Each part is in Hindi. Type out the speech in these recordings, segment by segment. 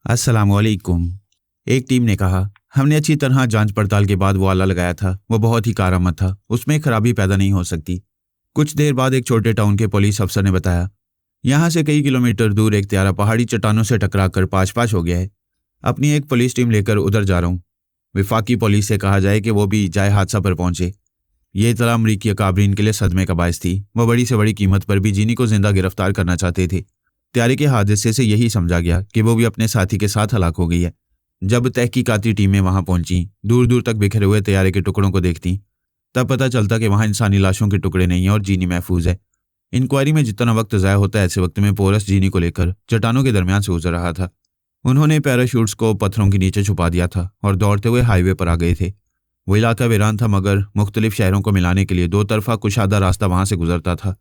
अस्सलामुअलैकुम। एक टीम ने कहा, हमने अच्छी तरह जांच पड़ताल के बाद वो आला लगाया था, वो बहुत ही कारआमद था, उसमें खराबी पैदा नहीं हो सकती। कुछ देर बाद एक छोटे टाउन के पुलिस अफसर ने बताया, यहाँ से कई किलोमीटर दूर एक त्यारा पहाड़ी चट्टानों से टकरा कर पाश पाश हो गया है। अपनी एक पुलिस टीम लेकर उधर जा रहा हूँ। विफाकी पुलिस से कहा जाए कि वो भी जाए हादसा पर पहुंचे। ये इतला अमरीकी अकाबरीन के लिए सदमे का बायस थी। वह बड़ी से बड़ी कीमत पर भी जीनी को जिंदा गिरफ्तार करना चाहते थे। त्यारे के हादसे से यही समझा गया कि वो भी अपने साथी के साथ हलाक हो गई है। जब तहकीकाती टीमें वहां पहुंची, दूर दूर तक बिखरे हुए तैयारे के टुकड़ों को देखती, तब पता चलता कि वहां इंसानी लाशों के टुकड़े नहीं है और जीनी महफूज है। इंक्वायरी में जितना वक्त ज़ाया होता है, ऐसे वक्त में पोरस जीनी को लेकर चट्टानों के दरमियान से गुजर रहा था। उन्होंने पैराशूट्स को पत्थरों के नीचे छुपा दिया था और दौड़ते हुए हाईवे पर आ गए थे। वो इलाका वीरान था, मगर मुख्तलिफ शहरों को मिलाने के लिए दो तरफा कुशादा रास्ता वहां से गुजरता था।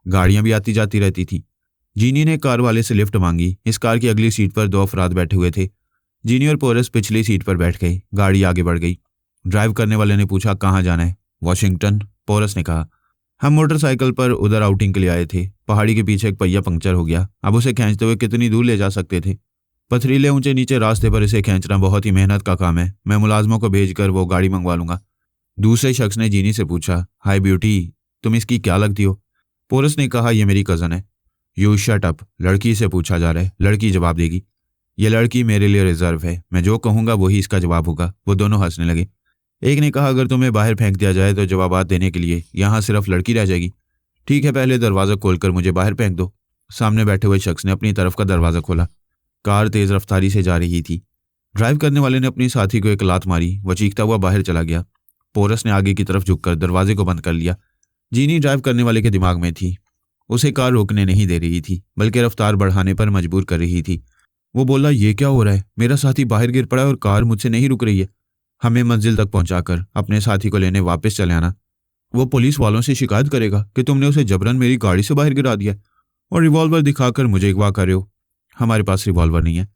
गाड़ियां भी आती जाती रहती थीं। जीनी ने कार वाले से लिफ्ट मांगी। इस कार की अगली सीट पर दो अफराद बैठे हुए थे। जीनी और पोरस पिछली सीट पर बैठ गए। गाड़ी आगे बढ़ गई। ड्राइव करने वाले ने पूछा, कहाँ जाना है? वॉशिंगटन, पोरस ने कहा। हम मोटरसाइकिल पर उधर आउटिंग के लिए आए थे। पहाड़ी के पीछे एक पहिया पंक्चर हो गया। अब उसे खींचते हुए कितनी दूर ले जा सकते थे? पथरीले ऊंचे नीचे रास्ते पर इसे खींचना बहुत ही मेहनत का काम है। मैं मुलाजमों को भेजकर वो गाड़ी मंगवा लूंगा। दूसरे शख्स ने जीनी से पूछा, हाय ब्यूटी, तुम इसकी क्या लगती हो? पोरस ने कहा, यह मेरी कज़न है। यू शट अप, लड़की से पूछा जा रहा है, लड़की जवाब देगी। ये लड़की मेरे लिए रिजर्व है, मैं जो कहूंगा वही इसका जवाब होगा। वो दोनों हंसने लगे। एक ने कहा, अगर तुम्हें बाहर फेंक दिया जाए तो जवाबात देने के लिए यहाँ सिर्फ लड़की रह जाएगी। ठीक है, पहले दरवाज़ा खोलकर मुझे बाहर फेंक दो। सामने बैठे हुए शख्स ने अपनी तरफ का दरवाज़ा खोला। कार तेज़ रफ्तारी से जा रही थी। ड्राइव करने वाले ने अपनी साथी को एक लात मारी। वह चीखता हुआ बाहर चला गया। पोरस ने आगे की तरफ झुककर दरवाजे को बंद कर लिया। जीनी ड्राइव करने वाले के दिमाग में थी। उसे कार रोकने नहीं दे रही थी, बल्कि रफ्तार बढ़ाने पर मजबूर कर रही थी। वो बोला, ये क्या हो रहा है? मेरा साथी बाहर गिर पड़ा है और कार मुझसे नहीं रुक रही है। हमें मंजिल तक पहुंचाकर अपने साथी को लेने वापस चले आना। वो पुलिस वालों से शिकायत करेगा कि तुमने उसे जबरन मेरी गाड़ी से बाहर गिरा दिया और रिवॉल्वर दिखाकर मुझे अगवा कर रहे हो। हमारे पास रिवॉल्वर नहीं है।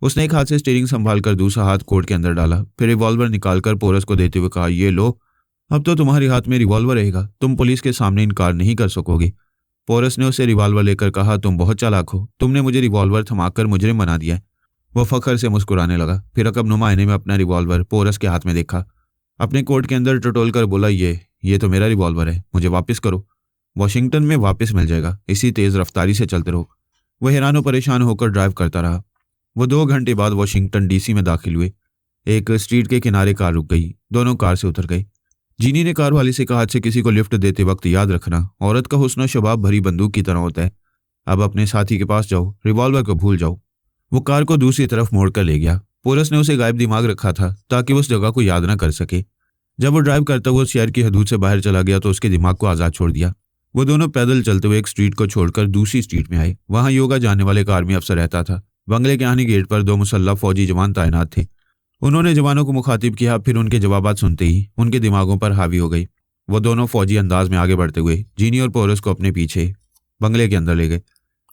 उसने एक हाथ से स्टीयरिंग संभाल कर दूसरा हाथ कोट के अंदर डाला, फिर रिवॉल्वर निकालकर पोरस को देते हुए कहा, ये लो, अब तो तुम्हारे हाथ में रिवॉल्वर रहेगा। तुम पुलिस के सामने इनकार नहीं कर सकोगे। पोरस ने उसे रिवॉल्वर लेकर कहा, तुम बहुत चालाक हो, तुमने मुझे रिवॉल्वर थमाकर मुजरिम बना दिया है। वह फखर से मुस्कुराने लगा, फिर अकबनुमा आईने में अपना रिवॉल्वर पोरस के हाथ में देखा। अपने कोट के अंदर टटोल कर बोला, ये तो मेरा रिवॉल्वर है, मुझे वापस करो। वॉशिंगटन में वापस मिल जाएगा, इसी तेज रफ्तारी से चलते रहो। वह हैरान और परेशान होकर ड्राइव करता रहा। वो 2 घंटे बाद वॉशिंगटन डीसी में दाखिल हुए। एक स्ट्रीट के किनारे कार रुक गई। दोनों कार से उतर गए। जीनी ने कार वाले से कहा, से किसी को लिफ्ट देते वक्त याद रखना, औरत का हुस्न शबाब भरी बंदूक की तरह होता है। अब अपने साथी के पास जाओ, रिवॉल्वर को भूल जाओ। वो कार को दूसरी तरफ मोड़कर ले गया। पोरस ने उसे गायब दिमाग रखा था ताकि वो उस जगह को याद न कर सके। जब वो ड्राइव करता हुआ शहर की हदूद से बाहर चला गया तो उसके दिमाग को आज़ाद छोड़ दिया। वो दोनों पैदल चलते हुए एक स्ट्रीट को छोड़कर दूसरी स्ट्रीट में आए। वहां योगा जाने वाले एक आर्मी अफसर रहता था। बंगले के आने गेट पर 2 मुसल्लह फौजी जवान तैनात थे। उन्होंने जवानों को मुखातिब किया, फिर उनके जवाबात सुनते ही उनके दिमागों पर हावी हो गई। वो दोनों फौजी अंदाज में आगे बढ़ते हुए जीनी और पोरस को अपने पीछे बंगले के अंदर ले गए।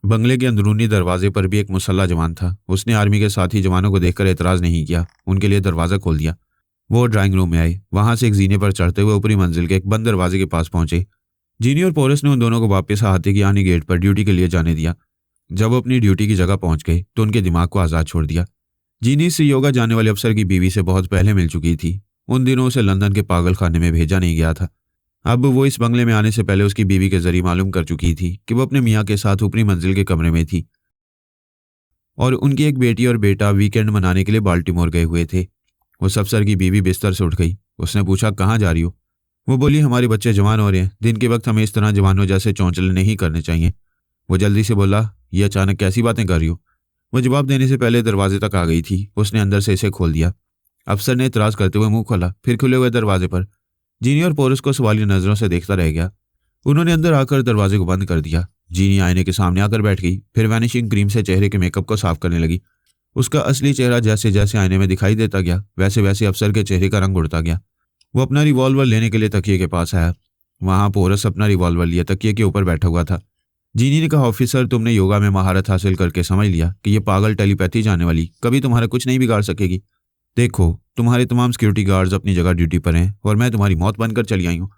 बंगले के अंदरूनी दरवाजे पर भी एक मुसल्ला जवान था। उसने आर्मी के साथी जवानों को देखकर एतराज़ नहीं किया, उनके लिए दरवाज़ा खोल दिया। वो ड्राइंग रूम में आए। वहां से एक जीने पर चढ़ते हुए ऊपरी मंजिल के एक बंद दरवाजे के पास पहुंचे। जीनी और पोरस ने उन दोनों को वापस हाथी की आनी गेट पर ड्यूटी के लिए जाने दिया। जब वो अपनी ड्यूटी की जगह पहुंच गए तो उनके दिमाग को आज़ाद छोड़ दिया। जीनी से योगा जाने वाले अफसर की बीवी से बहुत पहले मिल चुकी थी। उन दिनों उसे लंदन के पागल खाने में भेजा नहीं गया था। अब वो इस बंगले में आने से पहले उसकी बीवी के जरिए मालूम कर चुकी थी कि वो अपने मियाँ के साथ ऊपरी मंजिल के कमरे में थी और उनकी एक बेटी और बेटा वीकेंड मनाने के लिए बाल्टीमोर गए हुए थे। उस अफसर की बीवी बिस्तर से उठ गई। उसने पूछा, कहाँ जा रही हो? वो बोली, हमारे बच्चे जवान हो रहे हैं, दिन के वक्त हमें इस तरह जवानों जैसे चौंचले नहीं करने चाहिए। वो जल्दी से बोला, ये अचानक कैसी बातें कर रही हो? वो जवाब देने से पहले दरवाजे तक आ गई थी। उसने अंदर से इसे खोल दिया। अफसर ने इतराज करते हुए मुंह खोला, फिर खुले हुए दरवाजे पर जीनी और पोरस को सवालिया नजरों से देखता रह गया। उन्होंने अंदर आकर दरवाजे को बंद कर दिया। जीनी आईने के सामने आकर बैठ गई, फिर वैनिशिंग क्रीम से चेहरे के मेकअप को साफ करने लगी। उसका असली चेहरा जैसे जैसे आईने में दिखाई देता गया, वैसे वैसे अफसर के चेहरे का रंग उड़ता गया। वो अपना रिवॉल्वर लेने के लिए तकिए के पास आया। वहां पोरस अपना रिवॉल्वर लिया तकिए के ऊपर बैठा हुआ था। जीनी ने कहा, ऑफिसर, तुमने योगा में महारत हासिल करके समझ लिया कि ये पागल टेलीपैथी जाने वाली कभी तुम्हारा कुछ नहीं बिगाड़ सकेगी। देखो, तुम्हारे तमाम सिक्योरिटी गार्ड्स अपनी जगह ड्यूटी पर हैं और मैं तुम्हारी मौत बनकर चली आई हूँ।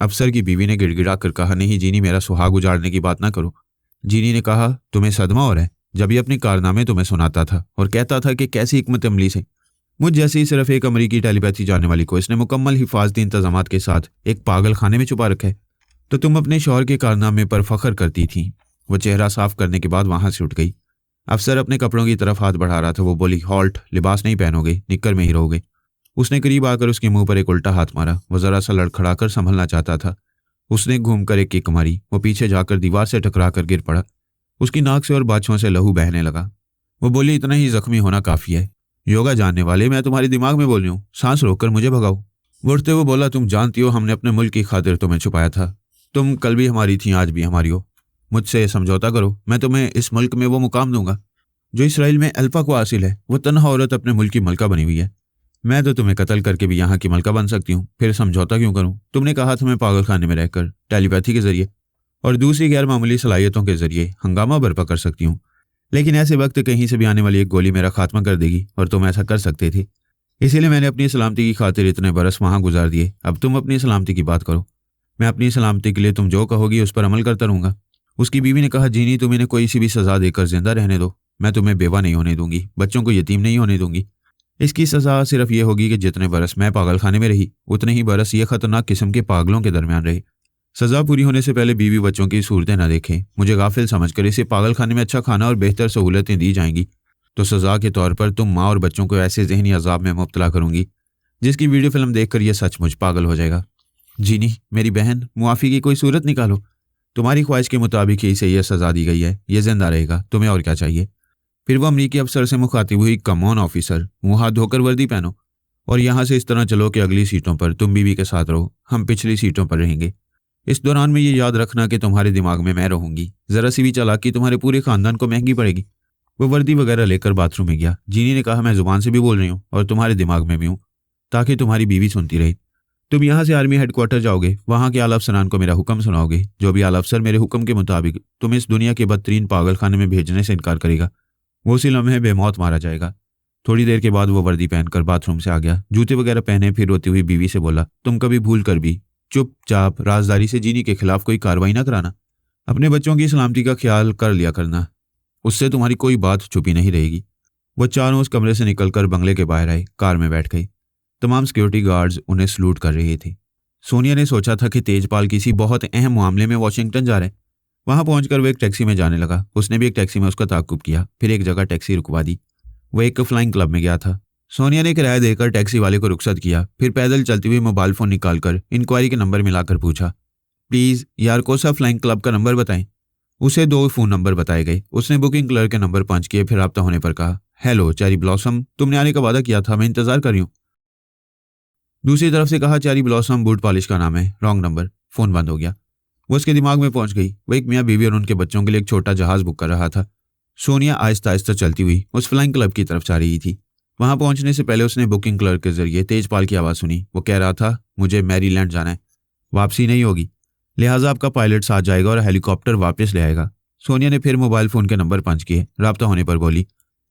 अफसर की बीवी ने गिड़गिड़ा कर कहा, नहीं जीनी, मेरा सुहाग उजाड़ने की बात ना करो। जीनी ने कहा, तुम्हें सदमा हो रहा है? जब ये अपने कारनामे तुम्हें सुनाता था और कहता था कि कैसी हिकमत अमली से मुझ जैसी सिर्फ एक अमरीकी टेलीपैथी जानने वाली को इसने मुकम्मल हिफाजती इंतजामात के साथ एक पागल खाने में छुपा रखा है, तो तुम अपने शौहर के कारनामे पर फख्र करती थी। वो चेहरा साफ करने के बाद वहां से उठ गई। अफसर अपने कपड़ों की तरफ हाथ बढ़ा रहा था। वो बोली, हॉल्ट, लिबास नहीं पहनोगे, निक्कर में ही रहोगे। उसने करीब आकर उसके मुंह पर एक उल्टा हाथ मारा। वो जरा सा लड़खड़ाकर संभलना चाहता था। उसने घूमकर एक किक मारी। वो पीछे जाकर दीवार से टकरा कर गिर पड़ा। उसकी नाक से और बाछुओं से लहू बहने लगा। वो बोली, इतना ही जख्मी होना काफी है। योगा जानने वाले, मैं तुम्हारे दिमाग में बोल रही हूँ, सांस रोककर मुझे भगाओ। वो उठते हुए बोला, तुम जानती हो हमने अपने मुल्क की खातिर तुम्हें छुपाया था। तुम कल भी हमारी थी, आज भी हमारी हो। मुझसे समझौता करो, मैं तुम्हें इस मुल्क में वो मुकाम दूंगा जो इसराइल में अल्फा को हासिल है। वो तन्हा औरत अपने मुल्क की मलका बनी हुई है। मैं तो तुम्हें कत्ल करके भी यहाँ की मलका बन सकती हूँ, फिर समझौता क्यों करूँ? तुमने कहा था मैं पागल खाने में रहकर टेलीपैथी के जरिए और दूसरी गैर मामूली सलाहियतों के जरिए हंगामा बर्पा कर सकती हूँ, लेकिन ऐसे वक्त कहीं से भी आने वाली एक गोली मेरा खात्मा कर देगी और तुम ऐसा कर सकते थे। इसीलिए मैंने अपनी सलामती की खातिर इतने बरस वहां गुजार दिए। अब तुम अपनी सलामती की बात करो। मैं अपनी सलामती के लिए तुम जो कहोगी उस पर अमल करता रहूंगा। उसकी बीवी ने कहा, जीनी, तुम इन्हें कोई सी भी सजा देकर जिंदा रहने दो। मैं तुम्हें बेवा नहीं होने दूंगी, बच्चों को यतीम नहीं होने दूंगी। इसकी सजा सिर्फ ये होगी कि जितने बरस मैं पागल खाने में रही उतने ही बरस ये खतरनाक किस्म के पागलों के दरमियान रहे। सजा पूरी होने से पहले बीवी बच्चों की सूरतें न देखें। मुझे गाफिल समझकर इसे पागल खाने में अच्छा खाना और बेहतर सहूलतें दी जाएंगी तो सजा के तौर पर तुम माँ और बच्चों को ऐसे जहनी अजाब में मुब्तला करूंगी जिसकी वीडियो फिल्म देखकर यह सचमुच पागल हो जाएगा। जीनी, मेरी बहन, मुआफ़ी की कोई सूरत निकालो। तुम्हारी ख्वाहिश के मुताबिक ही इसे यह सजा दी गई है। यह जिंदा रहेगा, तुम्हें और क्या चाहिए? फिर वो अमरीकी अफसर से मुखातिब हुई, कम ऑन ऑफिसर, मुंह हाथ धोकर वर्दी पहनो और यहाँ से इस तरह चलो कि अगली सीटों पर तुम बीवी के साथ रहो, हम पिछली सीटों पर रहेंगे। इस दौरान में ये याद रखना कि तुम्हारे दिमाग में मैं रहूंगी। जरा सी भी चालाकी तुम्हारे पूरे खानदान को महंगी पड़ेगी। वो वर्दी वगैरह लेकर बाथरूम में गया। जीनी ने कहा, मैं जुबान से भी बोल रही हूँ और तुम्हारे दिमाग में भी हूँ, ताकि तुम्हारी बीवी सुनती रहे। तुम यहाँ से आर्मी हेडक्वार्टर जाओगे, वहाँ के आला अफसरान को मेरा हुक्म सुनाओगे। जो भी आला अफसर मेरे हुक्म के मुताबिक तुम इस दुनिया के बदतरीन पागल खाने में भेजने से इनकार करेगा, वो उसी लम्हे बेमौत मारा जाएगा। थोड़ी देर के बाद वो वर्दी पहनकर बाथरूम से आ गया, जूते वगैरह पहने। फिर रोती हुई बीवी से बोला, तुम कभी भूल कर भी चुपचाप राजदारी से जीनी के खिलाफ कोई कार्रवाई ना कराना। अपने बच्चों की सलामती का ख्याल कर लिया करना, उससे तुम्हारी कोई बात छुपी नहीं रहेगी। वो चारों उस कमरे से निकलकर बंगले के बाहर आए, कार में बैठ गई। तमाम सिक्योरिटी गार्ड्स उन्हें सलूट कर रहे थे। सोनिया ने सोचा था कि तेजपाल किसी बहुत अहम मामले में वॉशिंगटन जा रहे हैं। वहां पहुंचकर वो एक टैक्सी में जाने लगा। उसने भी एक टैक्सी में उसका ताक़ुब किया। फिर एक जगह टैक्सी रुकवा दी। वो एक फ्लाइंग क्लब में गया था। सोनिया ने किराया देकर टैक्सी वाले को रुखसत किया। फिर पैदल चलती हुई मोबाइल फोन निकालकर इंक्वायरी के नंबर मिलाकर पूछा, प्लीज यार कोसा फ्लाइंग क्लब का नंबर बताएं। उसे 2 फोन नंबर बताए गए। उसने बुकिंग क्लर्क के नंबर पंच किए। फिर राब्ता होने पर कहा, हेलो चेरी ब्लॉसम, तुमने आने का वादा किया था, मैं इंतजार कर रही हूँ। दूसरी तरफ से कहा, चेरी ब्लॉसम बूट पॉलिश का नाम है, रॉन्ग नंबर। फोन बंद हो गया। वो उसके दिमाग में पहुंच गई। वो एक मियाँ बीवी और उनके बच्चों के लिए एक छोटा जहाज बुक कर रहा था। सोनिया आहिस्ता आहिस्ता चलती हुई उस फ्लाइंग क्लब की तरफ जा रही थी। वहां पहुंचने से पहले उसने बुकिंग क्लर्क के जरिए तेजपाल की आवाज़ सुनी। वो कह रहा था, मुझे मैरीलैंड जाना है, वापसी नहीं होगी, लिहाजा आपका पायलट साथ जाएगा और हेलीकॉप्टर वापस ले आएगा। सोनिया ने फिर मोबाइल फ़ोन के नंबर पंच किए। राब्ता होने पर बोली,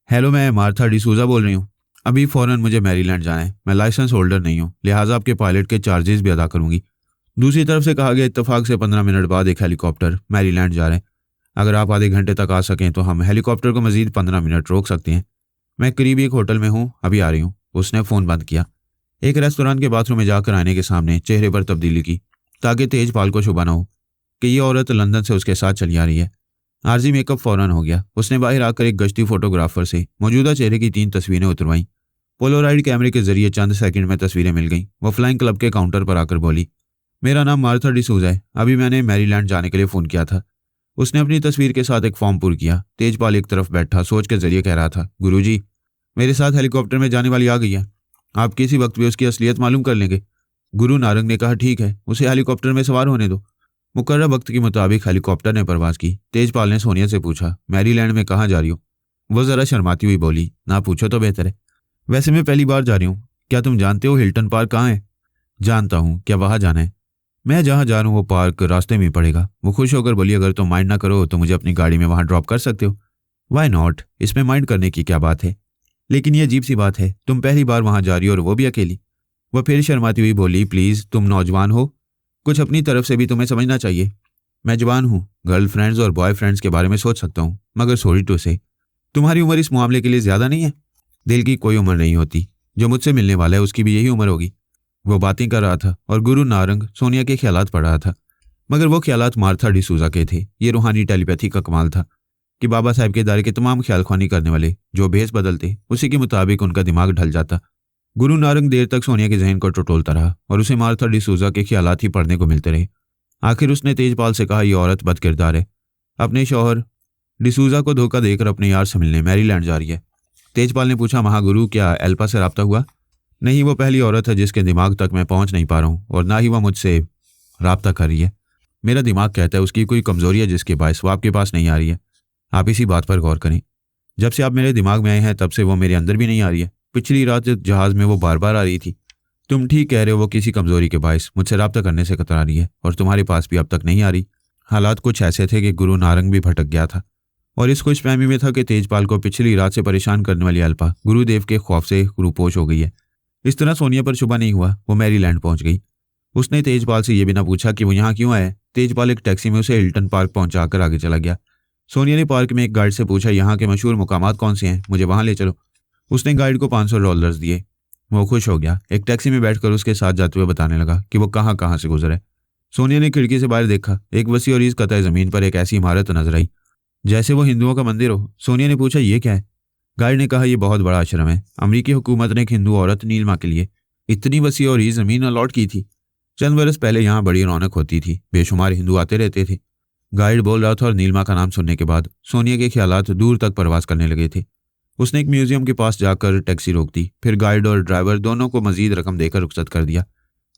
हेलो मैं मार्था डिसूजा बोल रही हूँ। अभी फ़ौरन मुझे मैरीलैंड जाना है। मैं लाइसेंस होल्डर नहीं हूँ, लिहाजा आपके पायलट के चार्जेस भी अदा करूँगी। दूसरी तरफ से कहा गया, इत्तेफाक से 15 मिनट बाद एक हेलीकॉप्टर मैरीलैंड जा रहे हैं। अगर आप आधे घंटे तक आ सकें तो हम हेलीकॉप्टर को मजीद 15 मिनट रोक सकते हैं। मैं करीब एक होटल में हूँ, अभी आ रही हूँ। उसने फ़ोन बंद किया। एक रेस्तोरां के बाथरूम में जाकर आने के सामने चेहरे पर तब्दीली की ताकि तेजपाल को शुबा न हो कि ये औरत लंदन से उसके साथ चली आ रही है। आर्जी मेकअप फ़ौरन हो गया। उसने बाहर आकर एक गश्ती फोटोग्राफर से मौजूदा चेहरे की 3 तस्वीरें उतरवाईं। पोलोराइड कैमरे के जरिए चंद सेकंड में तस्वीरें मिल गईं। वो फ्लाइंग क्लब के काउंटर पर आकर बोली, मेरा नाम मार्था डिसूजा है, अभी मैंने मैरीलैंड जाने के लिए फ़ोन किया था। उसने अपनी तस्वीर के साथ एक फॉर्म पूरा किया। तेजपाल एक तरफ बैठा सोच के जरिए कह रहा था, गुरुजी मेरे साथ हेलीकॉप्टर में जाने वाली आ गई है, आप किसी वक्त भी उसकी असलियत मालूम कर लेंगे। गुरु नारंग ने कहा, ठीक है, उसे हेलीकॉप्टर में सवार होने दो। मुकर्रर वक्त के मुताबिक हेलीकॉप्टर ने परवाज़ की। तेजपाल ने सोनिया से पूछा, मैरीलैंड में कहाँ जा रही हो? वो ज़रा शर्माती हुई बोली, ना पूछो तो बेहतर है, वैसे मैं पहली बार जा रही हूँ। क्या तुम जानते हो हिल्टन पार्क कहाँ है? जानता हूँ, क्या वहाँ जाना है? मैं जहाँ जा रहा हूँ वो पार्क रास्ते में ही पड़ेगा। वो खुश होकर बोली, अगर तुम माइंड ना करो तो मुझे अपनी गाड़ी में वहाँ ड्रॉप कर सकते हो। वाई नॉट, इसमें माइंड करने की क्या बात है, लेकिन ये अजीब सी बात है, तुम पहली बार वहाँ जा रही हो और वो भी अकेली। वह फिर शर्माती हुई बोली, प्लीज़ तुम नौजवान हो, कुछ अपनी तरफ से भी तुम्हें समझना चाहिए। मैं जवान हूँ, गर्लफ्रेंड्स और बॉयफ्रेंड्स के बारे में सोच सकता हूँ, मगर सॉरी टू से तुम्हारी उम्र इस मामले के लिए ज्यादा नहीं है? दिल की कोई उम्र नहीं होती, जो मुझसे मिलने वाला है उसकी भी यही उम्र होगी। वो बातें कर रहा था और गुरु नारंग सोनिया के ख्यालात पढ़ रहा था, मगर वो ख्यालात मार्था डिसूजा के थे। ये रूहानी टेलीपैथी का कमाल था कि बाबा साहब के दायरे के तमाम ख्याल ख्वानी करने वाले जो भेस बदलते उसी के मुताबिक उनका दिमाग ढल जाता। गुरु नारंग देर तक सोनिया के जहन को टटोलता रहा और उसे मार्था डिसूजा के ख्यालात ही पढ़ने को मिलते रहे। आखिर उसने तेजपाल से कहा, यह औरत बदकिरदार है, अपने शौहर डिसूजा को धोखा देकर अपने यार से मिलने मैरीलैंड जा रही है। तेजपाल ने पूछा, महागुरु क्या एल्पा से राब्ता हुआ? नहीं, वो पहली औरत है जिसके दिमाग तक मैं पहुंच नहीं पा रहा हूँ और ना ही वह मुझसे राब्ता कर रही है। मेरा दिमाग कहता है उसकी कोई कमजोरी है जिसके बायस वो आपके पास नहीं आ रही है। आप इसी बात पर गौर करें। जब से आप मेरे दिमाग में आए हैं तब से वो मेरे अंदर भी नहीं आ रही है। पिछली रात जहाज में वो बार बार आ रही थी। तुम ठीक कह रहे हो, वो किसी कमजोरी के बायस मुझसे राब्ता करने से कतरा रही है और तुम्हारे पास भी अब तक नहीं आ रही। हालात कुछ ऐसे थे कि गुरु नारंग भी भटक गया था और इस खुशफहमी में था कि तेजपाल को पिछली रात से परेशान करने वाली अल्पा गुरुदेव के खौफ से रूपोश हो गई है। इस तरह सोनिया पर शुबा नहीं हुआ, वो मैरीलैंड पहुंच गई। उसने तेजपाल से यह भी ना पूछा कि वो यहाँ क्यों आया। तेजपाल एक टैक्सी में उसे हिल्टन पार्क पहुंचाकर आगे चला गया। सोनिया ने पार्क में एक गाइड से पूछा, यहाँ के मशहूर मुकामात कौन से हैं, मुझे वहां ले चलो। उसने गाइड को $500 दिए। वो खुश हो गया। एक टैक्सी में बैठकर उसके साथ जाते हुए बताने लगा कि वो कहाँ कहाँ से गुजरे। सोनिया ने खिड़की से बाहर देखा। एक वसी और इस कतई जमीन पर एक ऐसी इमारत नजर आई जैसे वो हिंदुओं का मंदिर हो। सोनिया ने पूछा, ये क्या है? गाइड ने कहा, यह बहुत बड़ा आश्रम है। अमरीकी हुकूमत ने एक हिंदू औरत नीलमा के लिए इतनी वसी और इस जमीन अलॉट की थी। चंद बरस पहले यहाँ बड़ी रौनक होती थी, बेशुमार हिंदू आते रहते थे। गाइड बोल रहा था और नीलमा का नाम सुनने के बाद सोनिया के ख्यालात दूर तक प्रवास करने लगे थे। उसने एक म्यूजियम के पास जाकर टैक्सी रोक दी। फिर गाइड और ड्राइवर दोनों को मजीद रकम देकर रुखसत कर दिया।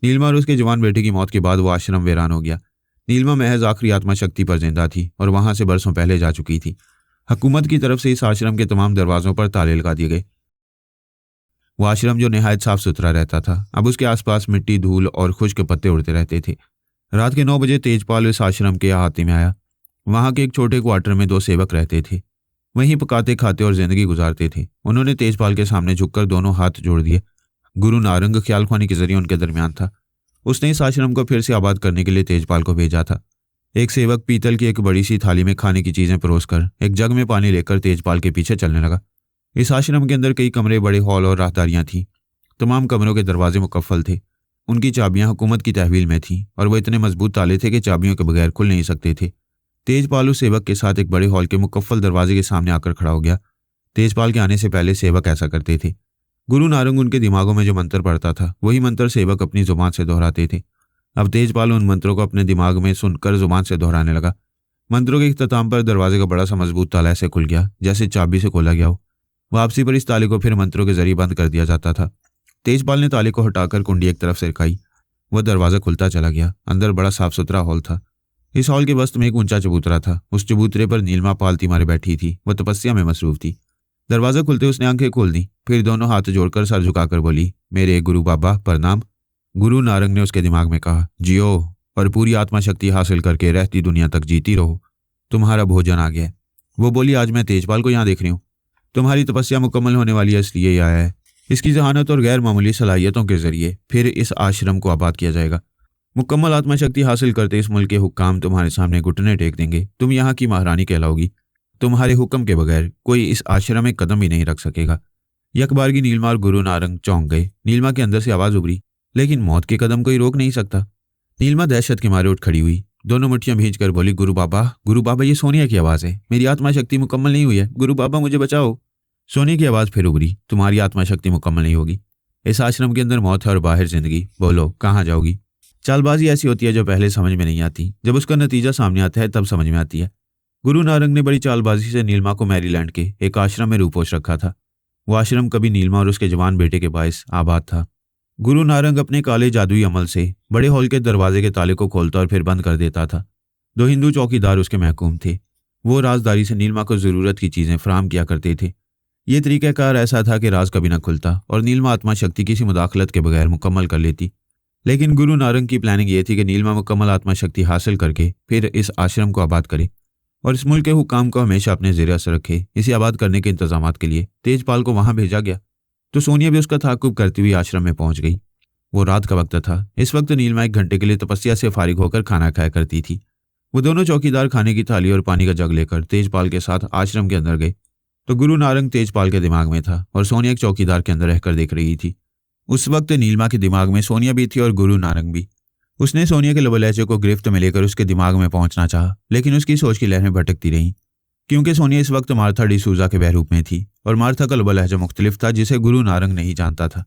नीलमा और उसके जवान बेटे की मौत के बाद वो आश्रम वीरान हो गया। नीलमा महज आखिरी आत्मा शक्ति पर जिंदा थी और वहां से बरसों पहले जा चुकी थी। हुकूमत की तरफ से इस आश्रम के तमाम दरवाजों पर ताले लगा दिए गए। वो आश्रम जो निहायत साफ सुथरा रहता था, अब उसके आसपास मिट्टी, धूल और खुश्क पत्ते उड़ते रहते थे। रात के 9 बजे तेजपाल इस आश्रम के अहाते में आया। वहां के एक छोटे क्वार्टर में 2 सेवक रहते थे। वहीं पकाते खाते और जिंदगी गुजारते थे। उन्होंने तेजपाल के सामने झुककर दोनों हाथ जोड़ दिए। गुरु नारंग ख्याल ख्वानी के जरिए उनके दरमियान था। उसने इस आश्रम को फिर से आबाद करने के लिए तेजपाल को भेजा था। एक सेवक पीतल की एक बड़ी सी थाली में खाने की चीजें परोसकर एक जग में पानी लेकर तेजपाल के पीछे चलने लगा। इस आश्रम के अंदर कई कमरे, बड़े हॉल और राहदारियां थीं। तमाम कमरों के दरवाजे मुकफ्फल थे। उनकी चाबियां हुकूमत की तहवील में थीं और वो इतने मजबूत ताले थे कि चाबियों के बगैर खुल नहीं सकते थे। तेजपाल उस सेवक के साथ एक बड़े हॉल के मुकफ्फल दरवाजे के सामने आकर खड़ा हो गया। तेजपाल के आने से पहले सेवक ऐसा करते थे। गुरु नारंग उनके दिमागों में जो मंत्र पढ़ता था वही मंत्र सेवक अपनी जुबान से दोहराते थे। अब तेजपाल उन मंत्रों को अपने दिमाग में सुनकर जुबान से दोहराने लगा। मंत्रों के इख्तिताम पर दरवाजे का बड़ा सा मजबूत ताला ऐसे खुल गया जैसे चाबी से खोला गया हो। वापसी पर इस ताले को फिर मंत्रों के जरिए बंद कर दिया जाता था। तेजपाल ने ताले को हटाकर कुंडी एक तरफ से रखाई। वह दरवाजा खुलता चला गया। अंदर बड़ा साफ सुथरा हॉल था। इस हॉल के वस्त में एक ऊंचा चबूतरा था। उस चबूतरे पर नीलमा पालती मारे बैठी थी। वह तपस्या में मसरूफ थी। दरवाजा खुलते उसने आंखें खोल दी। फिर दोनों हाथ जोड़कर सर झुकाकर बोली, मेरे गुरु बाबा प्रणाम। गुरु नारंग ने उसके दिमाग में कहा, जियो और पूरी आत्मा शक्ति हासिल करके रहती दुनिया तक जीती रहो। तुम्हारा भोजन आ गया है। वो बोली, आज मैं तेजपाल को यहाँ देख रही हूँ। तुम्हारी तपस्या मुकम्मल होने वाली है, इसलिए ये आया है। इसकी जहानत और गैर मामूली सलाहियतों के जरिए फिर इस आश्रम को आबाद किया जाएगा। मुकम्मल आत्मा शक्ति हासिल करते इस मुल्क के हुक्काम तुम्हारे सामने घुटने टेक देंगे। तुम यहाँ की महारानी कहलाओगी। तुम्हारे हुक्म के बगैर कोई इस आश्रम में कदम भी नहीं रख सकेगा। यकबारगी नीलमा और गुरु नारंग चौंक गए। नीलमा के अंदर से आवाज उभरी, लेकिन मौत के कदम कोई रोक नहीं सकता। नीलमा दहशत के मारे उठ खड़ी हुई। दोनों मुट्ठियां भींचकर बोली, गुरु बाबा, ये सोनिया की आवाज है। मेरी आत्मा शक्ति मुकम्मल नहीं हुई है। गुरु बाबा, मुझे बचाओ। सोनिया की आवाज फिर उभरी, तुम्हारी आत्मा शक्ति मुकम्मल नहीं होगी। इस आश्रम के अंदर मौत है और बाहर जिंदगी। बोलो, कहाँ जाओगी? चालबाजी ऐसी होती है जो पहले समझ में नहीं आती, जब उसका नतीजा सामने आता है तब समझ में आती है। गुरु नारंग ने बड़ी चालबाजी से नीलमा को मैरीलैंड के एक आश्रम में रूपोश रखा था। वो आश्रम कभी नीलमा और उसके जवान बेटे के बायस आबाद था। गुरु नारंग अपने काले जादुई अमल से बड़े हॉल के दरवाजे के ताले को खोलता और फिर बंद कर देता था। 2 हिंदू चौकीदार उसके महकूम थे। वो राजदारी से नीलमा को जरूरत की चीजें फराहम किया करते थे। ये तरीक़ाकार ऐसा था कि राज कभी न खुलता और नीलमा आत्मा शक्ति किसी मुदाखलत के बगैर मुकम्मल कर लेती। लेकिन गुरु नारंग की प्लानिंग ये थी कि नीलमा मुकम्मल आत्मा शक्ति हासिल करके फिर इस आश्रम को आबाद करे और इस मुल्क के हुक्काम को हमेशा अपने ज़ेरे असर रखे। इसे आबाद करने के इंतजामात के लिए तेजपाल को वहां भेजा गया तो सोनिया भी उसका ताक़ुब करती हुई आश्रम में पहुंच गई। वो रात का वक्त था। इस वक्त नीलमा 1 घंटे के लिए तपस्या से फारिग होकर खाना खाया करती थी। वो दोनों चौकीदार खाने की थाली और पानी का जग लेकर तेजपाल के साथ आश्रम के अंदर गए। तो गुरु नारंग तेजपाल के दिमाग में था और सोनिया एक चौकीदार के अंदर रहकर देख रही थी। उस वक्त नीलिमा के दिमाग में सोनिया भी थी और गुरु नारंग भी। उसने सोनिया के लबे लहजे को गिरफ्त में लेकर उसके दिमाग में पहुंचना चाहा, लेकिन उसकी सोच की लहरें भटकती रहीं, क्योंकि सोनिया इस वक्त मार्था डिसूजा के बहरूप में थी और मार्था का लबा लहजा मुख्तलिफ था जिसे गुरु नारंग नहीं जानता था।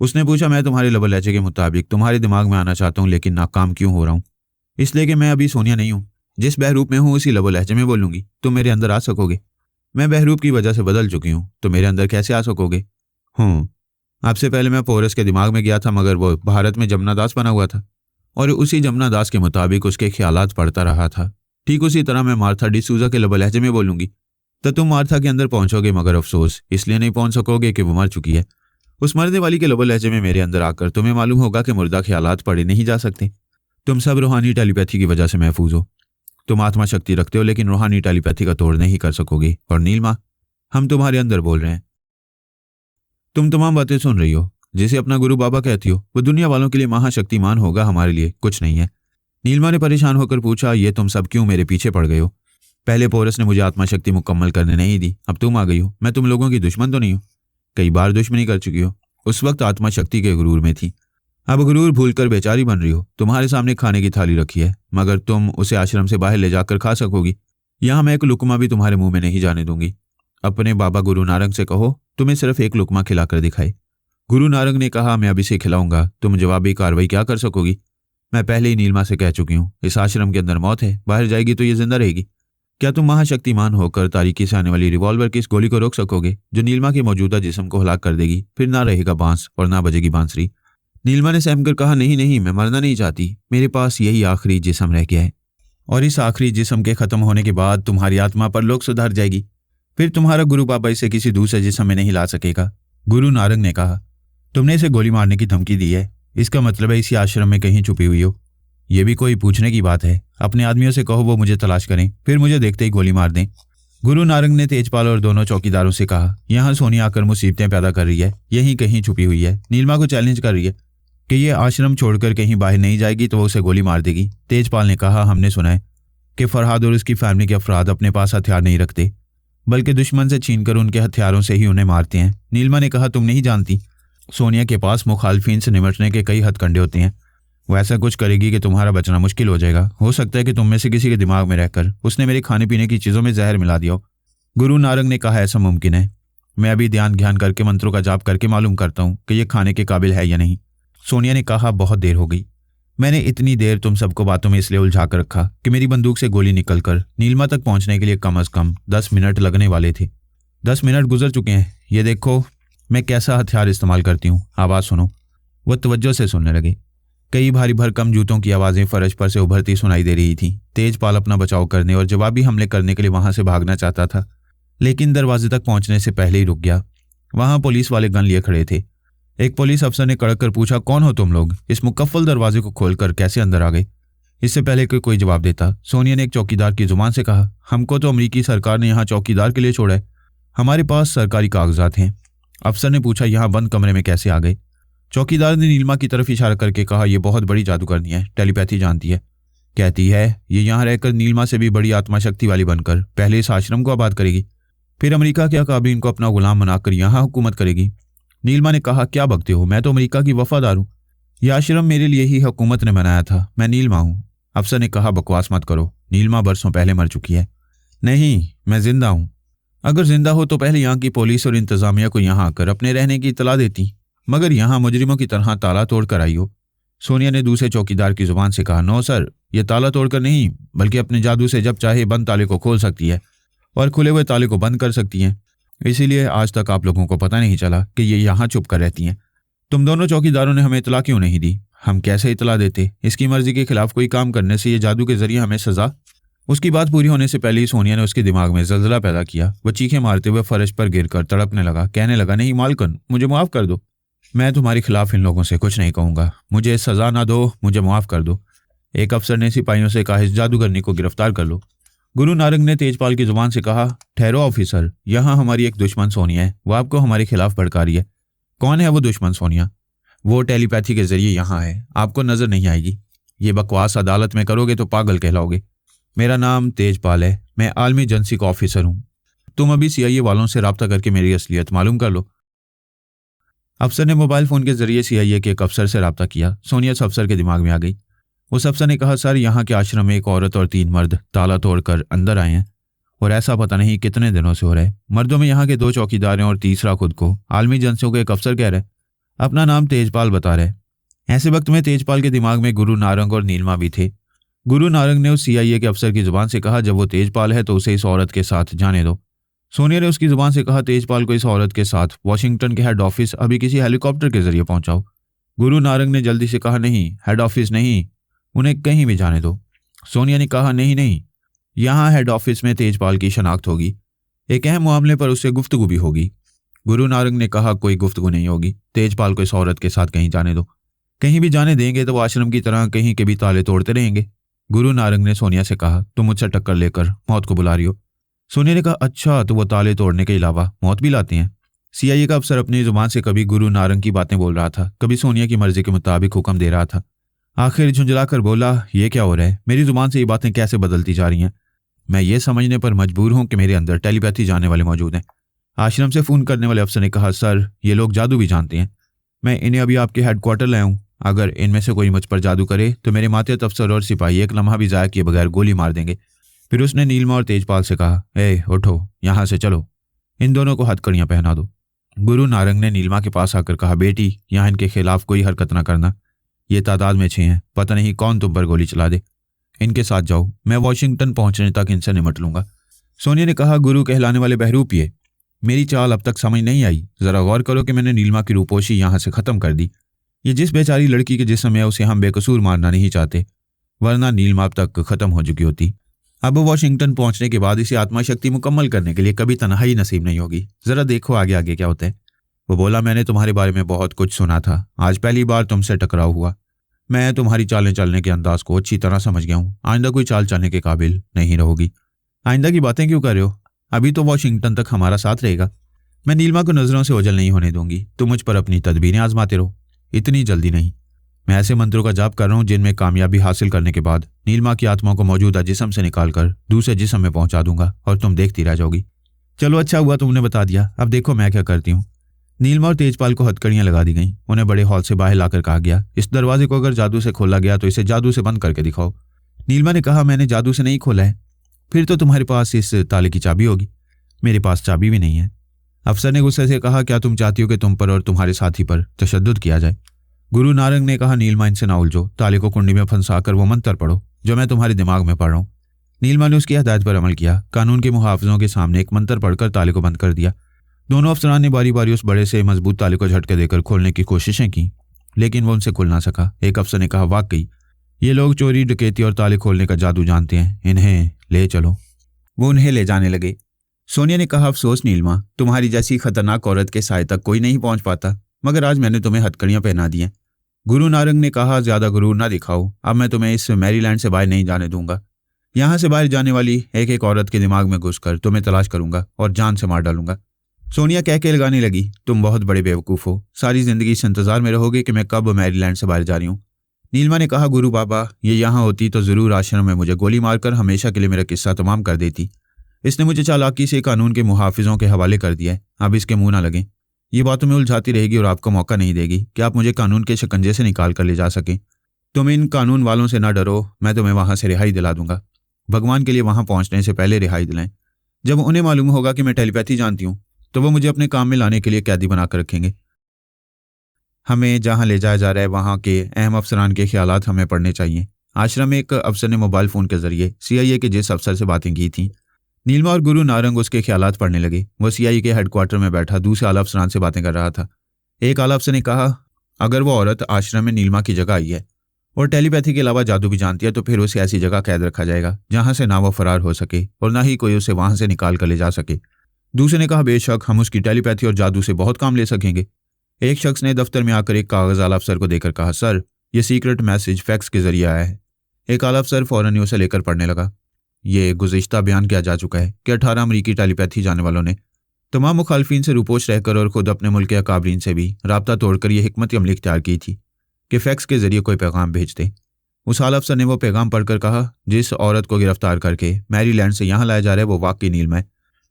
उसने पूछा, मैं तुम्हारे लबा लहजे के मुताबिक तुम्हारे दिमाग में आना चाहता हूँ, लेकिन नाकाम क्यों हो रहा हूँ? इसलिए कि मैं अभी सोनिया नहीं हूँ। जिस बहरूप में हूँ उसी लबा लहजे में बोलूंगी, तुम मेरे अंदर आ सकोगे? मैं बहरूप की वजह से बदल चुकी हूँ, तो मेरे अंदर कैसे आ सकोगे? आपसे पहले मैं पोरस के दिमाग में गया था, मगर वो भारत में जमुना दास बना हुआ था और उसी जमुना दास के मुताबिक उसके ख्यालात पढ़ता रहा था। ठीक उसी तरह मैं मार्था डिसूजा के लबा लहजे में बोलूंगी तो तुम मार्था के अंदर पहुंचोगे, मगर अफसोस इसलिए नहीं पहुंच सकोगे कि वो मर चुकी है। उस मरने वाली के लबा लहजे में मेरे अंदर आकर तुम्हें मालूम होगा कि मुर्दा ख्यालात पढ़े नहीं जा सकते। तुम सब रूहानी टेलीपैथी की वजह से महफूज हो। तुम आत्मा शक्ति रखते हो, लेकिन रूहानी टेलीपैथी का तोड़ नहीं कर सकोगे। और नीलिमा, हम तुम्हारे अंदर बोल रहे हैं। तुम तमाम बातें सुन रही हो। जिसे अपना गुरु बाबा कहती हो वो दुनिया वालों के लिए महाशक्तिमान होगा, हमारे लिए कुछ नहीं है। नीलिमा ने परेशान होकर पूछा, ये तुम सब क्यों मेरे पीछे पड़ गए हो? पहले पोरस ने मुझे आत्मा शक्ति मुकम्मल करने नहीं दी, अब तुम आ गई हो। मैं तुम लोगों की दुश्मन तो नहीं हूं? कई बार दुश्मनी कर चुकी हो। उस वक्त आत्मा शक्ति के गुरूर में थी, अब गुरूर भूलकर बेचारी बन रही हो। तुम्हारे सामने खाने की थाली रखी है, मगर तुम उसे आश्रम से बाहर ले जाकर खा सकोगी। यहां मैं एक लुकमा भी तुम्हारे मुंह में नहीं जाने दूंगी। अपने बाबा गुरु नारंग से कहो तुम्हें सिर्फ एक लुकमा खिलाकर दिखाए। गुरु नारंग ने कहा, मैं अभी से खिलाऊंगा, तुम जवाबी कार्रवाई क्या कर सकोगी? मैं पहले ही नीलिमा से कह चुकी हूँ, इस आश्रम के अंदर मौत है, बाहर जाएगी तो ये जिंदा रहेगी। क्या तुम महाशक्तिमान होकर तारीकी से आने वाली रिवॉल्वर की इस गोली को रोक सकोगे जो नीलिमा के मौजूदा जिस्म को हलाक कर देगी? फिर ना रहेगा बांस और ना बजेगी बांसुरी। नीलिमा ने सहमकर कहा, नहीं नहीं, मैं मरना नहीं चाहती। मेरे पास यही आखिरी जिस्म रह गया है और इस आखिरी जिस्म के खत्म होने के बाद तुम्हारी आत्मा पर लोग सुधार जाएगी। फिर तुम्हारा गुरु बाबा इसे किसी दूसरे जिस्म में नहीं ला सकेगा। गुरु नारंग ने कहा, तुमने इसे गोली मारने की धमकी दी है, इसका मतलब है इसी आश्रम में कहीं छुपी हुई हो। यह भी कोई पूछने की बात है? अपने आदमियों से कहो वो मुझे तलाश करें, फिर मुझे देखते ही गोली मार दें। गुरु नारंग ने तेजपाल और दोनों चौकीदारों से कहा, यहाँ सोनिया आकर मुसीबतें पैदा कर रही है, यहीं कहीं छुपी हुई है। नीलिमा को चैलेंज कर रही है कि ये आश्रम छोड़कर कहीं बाहर नहीं जाएगी तो वो उसे गोली मार देगी। तेजपाल ने कहा, हमने सुना है कि फरहाद और उसकी फैमिली के अफराद अपने पास हथियार नहीं रखते, बल्कि दुश्मन से छीनकर उनके हथियारों से ही उन्हें मारते हैं। नीलिमा ने कहा, तुम नहीं जानती, सोनिया के पास मुखालफिन से निपटने के कई हथकंडे होते हैं। वो ऐसा कुछ करेगी कि तुम्हारा बचना मुश्किल हो जाएगा। हो सकता है कि तुम में से किसी के दिमाग में रहकर उसने मेरे खाने पीने की चीज़ों में जहर मिला दिया हो। गुरु नारंग ने कहा, ऐसा मुमकिन है। मैं अभी ध्यान करके मंत्रों का जाप करके मालूम करता हूँ कि यह खाने के काबिल है या नहीं। सोनिया ने कहा, बहुत देर हो गई। मैंने इतनी देर तुम सबको बातों में इसलिए उलझा कर रखा कि मेरी बंदूक से गोली निकलकर नीलिमा तक पहुंचने के लिए कम से कम 10 मिनट लगने वाले थे। 10 मिनट गुजर चुके हैं। ये देखो मैं कैसा हथियार इस्तेमाल करती हूँ, आवाज़ सुनो। वह तवज्जो से सुनने लगे। कई भारी भरकम जूतों की आवाज़ें फर्श पर से उभरती सुनाई दे रही थीं। तेजपाल अपना बचाव करने और जवाबी हमले करने के लिए वहां से भागना चाहता था, लेकिन दरवाजे तक पहुंचने से पहले ही रुक गया। वहां पुलिस वाले गन लिए खड़े थे। एक पुलिस अफसर ने कड़क कर पूछा, कौन हो तुम लोग? इस मुकफ्फल दरवाजे को खोलकर कैसे अंदर आ गए? इससे पहले कि कोई जवाब देता, सोनिया ने एक चौकीदार की जुबान से कहा, हमको तो अमरीकी सरकार ने यहाँ चौकीदार के लिए छोड़ा है, हमारे पास सरकारी कागजात हैं। अफसर ने पूछा, यहाँ बंद कमरे में कैसे आ गए? चौकीदार ने नीलिमा की तरफ इशारा करके कहा, यह बहुत बड़ी जादूगरनी है, टेलीपैथी जानती है। कहती है ये यहाँ रहकर नीलिमा से भी बड़ी आत्मा शक्ति वाली बनकर पहले इस आश्रम को आबाद करेगी, फिर अमेरिका के अकाबरीन को अपना गुलाम बनाकर यहाँ हुकूमत करेगी। नीलिमा ने कहा, क्या बकते हो, मैं तो अमेरिका की वफादार हूँ। यह आश्रम मेरे लिए ही हुकूमत ने बनाया था, मैं नीलिमा हूँ। अफसर ने कहा, बकवास मत करो, नीलिमा बरसों पहले मर चुकी है। नहीं, मैं जिंदा हूँ। अगर जिंदा हो तो पहले यहाँ की पुलिस और इंतजामिया को यहाँ आकर अपने रहने की इतला देती, मगर यहाँ मुजरिमों की तरह ताला तोड़ कर आई हो। सोनिया ने दूसरे चौकीदार की जुबान से कहा, नो सर, यह ताला तोड़कर नहीं, बल्कि अपने जादू से जब चाहे बंद ताले को खोल सकती है और खुले हुए ताले को बंद कर सकती हैं। इसीलिए आज तक आप लोगों को पता नहीं चला कि ये यहाँ छुप कर रहती हैं। तुम दोनों चौकीदारों ने हमें इतला क्यों नहीं दी? हम कैसे इतला देते? इसकी मर्जी के खिलाफ कोई काम करने से ये जादू के जरिए हमें सजा। उसकी बात पूरी होने से पहले ही सोनिया ने उसके दिमाग में जल्जला पैदा किया। वह चीखें मारते हुए फर्श पर गिरकर तड़पने लगा, कहने लगा, नहीं मालकन, मुझे माफ कर दो। मैं तुम्हारे खिलाफ इन लोगों से कुछ नहीं कहूंगा, मुझे सजा ना दो, मुझे माफ कर दो। एक अफसर ने सिपाहियों से कहा, इस जादूगरनी को गिरफ्तार कर लो। गुरु नारंग ने तेजपाल की जुबान से कहा, ठहरो ऑफिसर, यहाँ हमारी एक दुश्मन सोनिया है, वो आपको हमारे खिलाफ भड़का रही है। कौन है वो दुश्मन सोनिया? वो टेलीपैथी के जरिए यहाँ है, आपको नजर नहीं आएगी। ये बकवास अदालत में करोगे तो पागल कहलाओगे। मेरा नाम तेजपाल है, मैं आलमी एजेंसी का ऑफिसर हूँ। तुम अभी सीआईए वालों से राब्ता करके मेरी असलियत मालूम कर लो। अफसर ने मोबाइल फोन के जरिए सीआईए के एक अफसर से राब्ता किया। सोनिया उस अफसर के दिमाग में आ गई। उस अफसर ने कहा, सर, यहाँ के आश्रम में एक औरत और 3 मर्द ताला तोड़कर अंदर आए हैं और ऐसा पता नहीं कितने दिनों से हो रहा है। मर्दों में यहाँ के 2 चौकीदार हैं और तीसरा खुद को आलमी एजेंसियों के एक अफसर कह रहा है। अपना नाम तेजपाल बता रहे। ऐसे वक्त में तेजपाल के दिमाग में गुरु नारंग और नीलमा भी थे। गुरु नारंग ने उस सीआईए के अफसर की जुबान से कहा, जब वो तेजपाल है तो उसे इस औरत के साथ जाने दो। सोनिया ने उसकी जुबान से कहा, तेजपाल को इस औरत के साथ वॉशिंगटन के हेड ऑफिस अभी किसी हेलीकॉप्टर के जरिए पहुंचाओ। गुरु नारंग ने जल्दी से कहा, नहीं, हेड ऑफिस नहीं, उन्हें कहीं भी जाने दो। सोनिया ने कहा, नहीं नहीं, यहाँ हेड ऑफिस में तेजपाल की शनाख्त होगी, एक अहम मामले पर उससे गुफ्तगू भी होगी। गुरु नारंग ने कहा, कोई गुफ्तगू नहीं होगी, तेजपाल को इस औरत के साथ कहीं जाने दो। कहीं भी जाने देंगे तो वो आश्रम की तरह कहीं के भी ताले तोड़ते रहेंगे। गुरु नारंग ने सोनिया से कहा, तुम मुझसे टक्कर लेकर मौत को बुला रही हो। सोनिया ने कहा, अच्छा, तो वो ताले तोड़ने के अलावा मौत भी लाते हैं। सीआईए का अफसर अपनी जुबान से कभी गुरु नारंग की बातें बोल रहा था, कभी सोनिया की मर्जी के मुताबिक हुक्म दे रहा था। आखिर झुंझलाकर बोला, ये क्या हो रहा है? मेरी जुबान से ये बातें कैसे बदलती जा रही हैं? मैं ये समझने पर मजबूर हूं कि मेरे अंदर टेलीपैथी जानने वाले मौजूद हैं। आश्रम से फोन करने वाले अफसर ने कहा, सर, ये लोग जादू भी जानते हैं। मैं इन्हें अभी आपके हेडक्वार्टर लाया हूं। अगर इनमें से कोई मुझ पर जादू करे तो मेरे मातहत अफसर और सिपाही एक लम्हा भी ज़ाया किए बगैर गोली मार देंगे। फिर उसने नीलमा और तेजपाल से कहा, ए उठो, यहाँ से चलो, इन दोनों को हथकड़ियाँ पहना दो। गुरु नारंग ने नीलमा के पास आकर कहा, बेटी, यहाँ इनके खिलाफ कोई हरकत ना करना। ये तादाद में 6 हैं, पता नहीं कौन तुम पर गोली चला दे। इनके साथ जाओ, मैं वॉशिंगटन पहुंचने तक इनसे निमट लूंगा। सोनिया ने कहा, गुरु कहलाने वाले बहरूप ये, मेरी चाल अब तक समझ नहीं आई। जरा गौर करो कि मैंने नीलमा की रूपोशी यहाँ से खत्म कर दी। ये जिस बेचारी लड़की के जिस्म है उसे हम बेकसूर मारना नहीं चाहते, वरना नीलमा अब तक खत्म हो चुकी होती। अब वॉशिंगटन पहुंचने के बाद इसे आत्माशक्ति मुकम्मल करने के लिए कभी तन्हाई नसीब नहीं होगी। जरा देखो आगे आगे क्या होता है। वो बोला, मैंने तुम्हारे बारे में बहुत कुछ सुना था, आज पहली बार तुमसे टकराव हुआ। मैं तुम्हारी चालें चलने के अंदाज को अच्छी तरह समझ गया हूँ। आइंदा कोई चाल चलने के काबिल नहीं रहोगी। आइंदा की बातें क्यों कर रहे हो? अभी तो वॉशिंगटन तक हमारा साथ रहेगा। मैं नीलमा को नजरों से ओझल नहीं होने दूंगी। तुम मुझ पर अपनी तदबीरें आजमाते रहो, इतनी जल्दी नहीं। मैं ऐसे मंत्रों का जाप कर रहा हूँ जिनमें कामयाबी हासिल करने के बाद नीलमा की आत्मा को मौजूदा जिस्म से निकालकर दूसरे जिस्म में पहुंचा दूंगा और तुम देखती रह जाओगी। चलो, अच्छा हुआ तुमने बता दिया। अब देखो मैं क्या करती हूँ। नीलमा और तेजपाल को हथकड़ियां लगा दी गईं। उन्हें बड़े हॉल से बाहर लाकर कहा गया, इस दरवाजे को अगर जादू से खोला गया तो इसे जादू से बंद करके दिखाओ। नीलमा ने कहा, मैंने जादू से नहीं खोला है। फिर तो तुम्हारे पास इस ताले की चाबी होगी। मेरे पास चाबी भी नहीं है। अफसर ने गुस्से से कहा, क्या तुम चाहती हो कि तुम पर और तुम्हारे साथी पर तशद्दुद किया जाए? गुरु नारंग ने कहा, नीलमा, इनसे ना उलझो। ताले को कुंडी में फंसाकर वो मंत्र पढ़ो जो मैं तुम्हारे दिमाग में पढ़ रहा हूँ। नीलमा ने उसकी हदायत पर अमल किया। कानून के मुहाफिजों के सामने एक मंत्र पढ़कर ताले को बंद कर दिया। दोनों अफसरान ने बारी बारी उस बड़े से मजबूत ताले को झटके देकर खोलने की कोशिशें की, लेकिन वो उनसे खुल ना सका। एक अफसर ने कहा, वाकई ये लोग चोरी, डकैती और ताले खोलने का जादू जानते हैं, इन्हें ले चलो। वो उन्हें ले जाने लगे। सोनिया ने कहा, अफसोस नीलमा, तुम्हारी जैसी खतरनाक औरत के साय तक कोई नहीं पहुंच पाता, मगर आज मैंने तुम्हें हथकड़ियां पहना दी हैं। गुरु नारंग ने कहा, ज्यादा गुरूर ना दिखाओ। अब मैं तुम्हें इस मैरीलैंड से बाहर नहीं जाने दूंगा। यहां से बाहर जाने वाली एक एक औरत के दिमाग में घुसकर तुम्हें तलाश करूंगा और जान से मार डालूंगा। सोनिया कह के लगाने लगी, तुम बहुत बड़े बेवकूफ़ हो। सारी जिंदगी इस इंतजार में रहोगे कि मैं कब मैरीलैंड से बाहर जा रही हूँ। नीलमा ने कहा, गुरु बाबा, ये यहाँ होती तो जरूर आश्रम में मुझे गोली मारकर हमेशा के लिए मेरा किस्सा तमाम कर देती। इसने मुझे चालाकी से कानून के मुहाफिजों के हवाले कर दिया है। अब इसके मुंह ना लगे। ये बातों में उलझाती रहेगी और आपको मौका नहीं देगी कि आप मुझे कानून के शिकंजे से निकाल कर ले जा सकें। तुम इन कानून वालों से ना डरो, मैं तुम्हें वहां से रिहाई दिला दूंगा। भगवान के लिए वहां पहुंचने से पहले रिहाई दिलाएं। जब उन्हें मालूम होगा कि मैं टेलीपैथी जानती हूँ तो वो मुझे अपने काम में लाने के लिए कैदी बनाकर रखेंगे। हमें जहां ले जाया जा रहा है वहां के अहम अफसरान के ख्यालात हमें पढ़ने चाहिए। आश्रम में एक अफसर ने मोबाइल फोन के जरिए सीआईए के जिस अफसर से बातें की थी, नीलमा और गुरु नारंग उसके ख्यालात पढ़ने लगे। वो सीआईए के हेडक्वार्टर में बैठा दूसरे आला अफसरान से बातें कर रहा था। एक आला अफसर ने कहा, अगर वो औरत आश्रम में नीलमा की जगह आई है और टेलीपैथी के अलावा जादू भी जानती है तो फिर उसे ऐसी जगह कैद रखा जाएगा जहां से ना वो फरार हो सके और ना ही कोई उसे वहां से निकाल कर ले जा सके। दूसरे ने कहा, बेशक हम उसकी टेलीपैथी और जादू से बहुत काम ले सकेंगे। एक शख्स ने दफ्तर में आकर एक कागज आला अफसर को देकर कहा, सर, ये सीक्रेट मैसेज फैक्स के जरिए आया है। एक आला अफसर फौरन ही उसे लेकर पढ़ने लगा। ये गुज़िश्ता बयान किया जा चुका है कि 18 अमरीकी टेलीपैथी जानने वालों ने तमाम मुखालफिन से रूपोश रहकर और खुद अपने मुल्क के अकाबरीन से भी राब्ता तोड़कर यह हिकमत अमली इख्तियार की थी कि फैक्स के जरिए कोई पैगाम भेजते। उस आला अफसर ने वो पैगाम पढ़कर कहा, जिस औरत को गिरफ्तार करके मैरीलैंड से यहाँ लाया जा रहा है वो वाकई नीलमा है।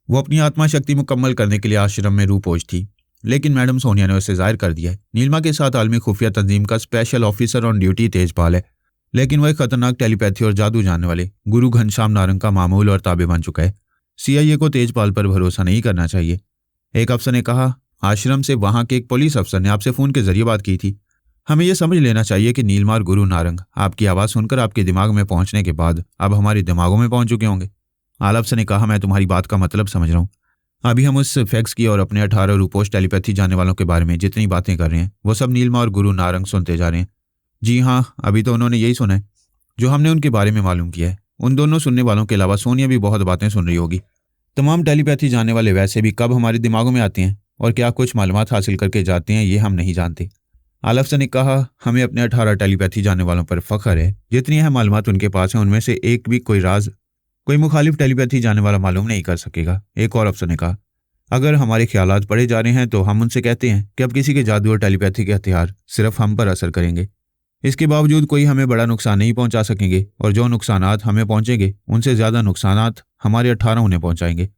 वो अपनी आत्मा शक्ति मुकम्मल करने के लिए आश्रम में रूपोज थी, लेकिन मैडम सोनिया ने उसे जाहिर कर दिया है। नीलिमा के साथ आलमी खुफिया तंजीम का special officer on duty Tejpal है, लेकिन वह खतरनाक टेलीपैथी और जादू जानने वाले गुरु घनश्याम नारंग का मामूल और ताबे बन चुका है। CIA को तेजपाल पर भरोसा नहीं करना चाहिए। एक अफसर ने कहा, आश्रम से वहां के एक पुलिस अफसर ने आपसे फोन के जरिए बात की थी। हमें यह समझ लेना चाहिए कि नीलिमा और गुरु नारंग आपकी आवाज़ सुनकर आपके दिमाग में पहुंचने के बाद अब हमारे दिमागों में पहुंच चुके होंगे। आला अफसर ने कहा, मैं तुम्हारी बात का मतलब समझ रहा हूँ। अभी हम उस फैक्स की और अपने 18 रूपोश टेलीपैथी जानने वालों के बारे में जितनी बातें कर रहे हैं वो सब नीलिमा और गुरु नारंग सुनते जा रहे हैं। जी हाँ, अभी तो उन्होंने यही सुना है जो हमने उनके बारे में मालूम किया है। उन दोनों सुनने वालों के अलावा सोनिया भी बहुत बातें सुन रही होगी। तमाम टेलीपैथी जानने वाले वैसे भी कब हमारे दिमागों में आते हैं और क्या कुछ मालूमात हासिल करके जाते हैं ये हम नहीं जानते। आला अफसर ने कहा, हमें अपने 18 टेलीपैथी जानने वालों पर फख्र है। जितनी है मालूमात उनके पास है उनमें से एक भी कोई राज कोई मुखालिफ टेलीपैथी जानने वाला मालूम नहीं कर सकेगा। एक और अफसर ने कहा, अगर हमारे ख्यालात पढ़े जा रहे हैं तो हम उनसे कहते हैं कि अब किसी के जादू और टेलीपैथी के हथियार सिर्फ हम पर असर करेंगे। इसके बावजूद कोई हमें बड़ा नुकसान नहीं पहुंचा सकेंगे और जो नुकसानात हमें पहुंचेंगे उनसे ज़्यादा नुकसानात हमारे 18 उन्हें पहुंचाएंगे।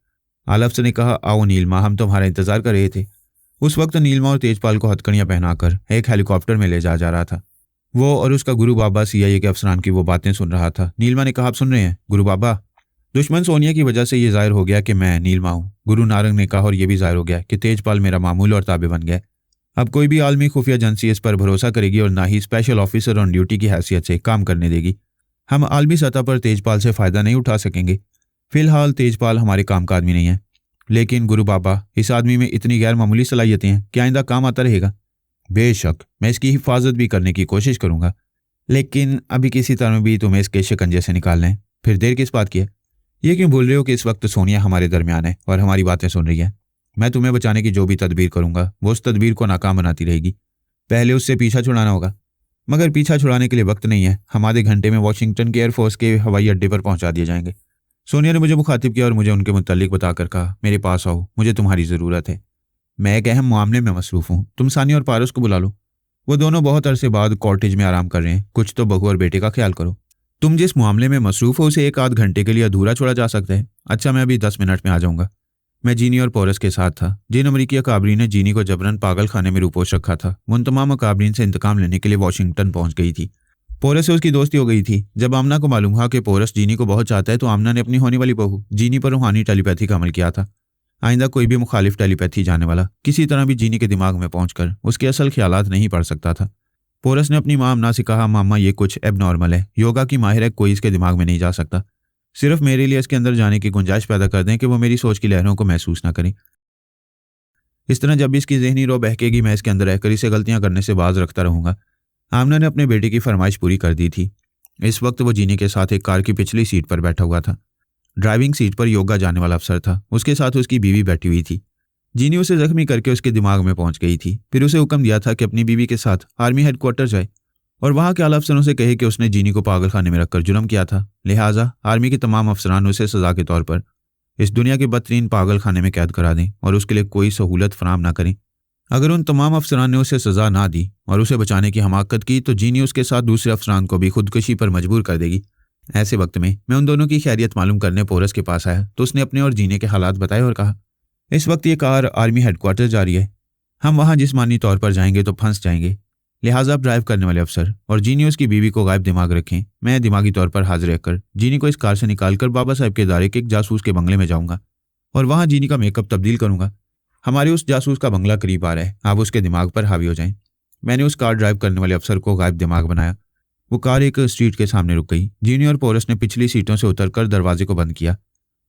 आला अफसर ने कहा, आओ नीलिमा, हम तुम्हारा इंतजार कर रहे थे। उस वक्त नीलिमा और तेजपाल को हथकड़ियाँ पहनाकर एक हेलीकॉप्टर में ले जा रहा था। वो और उसका गुरु बाबा CIA के अफसरान की वो बातें सुन रहा था। नीलिमा ने कहा, आप सुन रहे हैं गुरु बाबा? दुश्मन सोनिया की वजह से ये जाहिर हो गया कि मैं नीलिमा हूँ। गुरु नारंग ने कहा, और ये भी जाहिर हो गया कि तेजपाल मेरा मामूल और ताबे बन गया। अब कोई भी आलमी खुफिया एजेंसी इस पर भरोसा करेगी और ना ही स्पेशल ऑफिसर ऑन ड्यूटी की हैसियत से काम करने देगी। हम आलमी सतह पर तेजपाल से फ़ायदा नहीं उठा सकेंगे। फिलहाल तेजपाल हमारे काम का आदमी नहीं है, लेकिन गुरु बाबा, इस आदमी में इतनी गैर मामूली सलाहियतें हैं कि आइंदा काम आता रहेगा। बेशक मैं इसकी हिफाजत भी करने की कोशिश करूंगा, लेकिन अभी किसी तरह भी तुम्हें इसके शिकंजे से निकालना है। फिर देर किस बात की है? ये क्यों बोल रहे हो कि इस वक्त सोनिया हमारे दरमियान है और हमारी बातें सुन रही है? मैं तुम्हें बचाने की जो भी तदबीर करूंगा वो उस तदबीर को नाकाम बनाती रहेगी। पहले उससे पीछा छुड़ाना होगा, मगर पीछा छुड़ाने के लिए वक्त नहीं है। हम आधे घंटे में वाशिंगटन के एयरफोर्स के हवाई अड्डे पर पहुंचा दिए जाएंगे। सोनिया ने मुझे मुखातिब किया और मुझे उनके मुतालिक बताकर कहा, मेरे पास आओ, मुझे तुम्हारी ज़रूरत है। मैं एक अहम मामले में मसरूफ़ हूँ। तुम सानिया और पारस को बुला लो। वो दोनों बहुत अरसे बाद कॉटेज में आराम कर रहे हैं। कुछ तो बहू और बेटे का ख्याल करो। तुम जिस मामले में मसरूफ़ हो उसे 1 आध घंटे के लिए अधूरा छोड़ा जा सकता है। अच्छा, मैं अभी 10 मिनट में आ जाऊँगा। मैं जीनी और पोरस के साथ था। जिन अमरीकी अकाबरीन ने जीनी को जबरन पागल खाने में रूपोश रखा था, वो उन तमाम अकाबरीन से इंतकाम लेने के लिए वाशिंगटन पहुंच गई थी। पोरस से उसकी दोस्ती हो गई थी। जब आमना को मालूम हुआ कि पोरस जीनी को बहुत चाहता है तो आमना ने अपनी होने वाली बहू जीनी पर रूहानी टेलीपैथी का अमल किया था। आइंदा कोई भी मुखालिफ टेलीपैथी जानने वाला किसी तरह भी जीनी के दिमाग में पहुंचकर उसके असल ख्यालात नहीं पढ़ सकता था। पोरस ने अपनी माँ आमना से कहा, मामा ये कुछ एबनॉर्मल है, योगा की माहिर है, कोई इसके दिमाग में नहीं जा सकता। सिर्फ मेरे लिए इसके अंदर जाने की गुंजाइश पैदा कर दें कि वो मेरी सोच की लहरों को महसूस ना करें। इस तरह जब भी इसकी जहनी रो बहकेगी मैं इसके अंदर रहकर इसे गलतियां करने से बाज रखता रहूंगा। आमना ने अपने बेटे की फरमाइश पूरी कर दी थी। इस वक्त वो जीनी के साथ एक कार की पिछली सीट पर बैठा हुआ था। ड्राइविंग सीट पर योगा जाने वाला अफसर था। उसके साथ उसकी बीवी बैठी हुई थी। जीनी उसे जख्मी करके उसके दिमाग में पहुंच गई थी। फिर उसे हुक्म दिया था कि अपनी बीवी के साथ आर्मी हेडक्वार्टर जाए और वहां के आला अफसरों से कहे कि उसने जीनी को पागल खाने में रखकर जुर्म किया था। लिहाजा आर्मी के तमाम अफसरान उसे सजा के तौर पर इस दुनिया के बदतरीन पागल खाने में कैद करा दें और उसके लिए कोई सहूलत फराम ना करें। अगर उन तमाम अफसरान ने उसे सजा ना दी और उसे बचाने की हमाकत की तो जीनी उसके साथ दूसरे अफसरान को भी खुदकुशी पर मजबूर कर देगी। ऐसे वक्त में मैं उन दोनों की खैरियत मालूम करने पोरस के पास आया तो उसने अपने और जीने के हालात बताए और कहा, इस वक्त ये कार आर्मी हेडक्वार्टर जा रही है। हम वहाँ जिस्मानी तौर पर जाएंगे तो फंस जाएंगे। लिहाजा आप ड्राइव करने वाले अफसर और जीनी उसकी बीवी को गायब दिमाग रखें। मैं दिमागी तौर पर हाजिर रहकर जीनी को इस कार से निकालकर बाबा साहब के इदारे के एक जासूस के बंगले में जाऊंगा और वहाँ जीनी का मेकअप तब्दील करूंगा। हमारे उस जासूस का बंगला करीब आ रहा है, आप उसके दिमाग पर हावी हो जाएं। मैंने उस कार ड्राइव करने वाले अफसर को गायब दिमाग बनाया। वो कार एक स्ट्रीट के सामने रुक गई। जीनी और पोरस ने पिछली सीटों से उतरकर दरवाजे को बंद किया।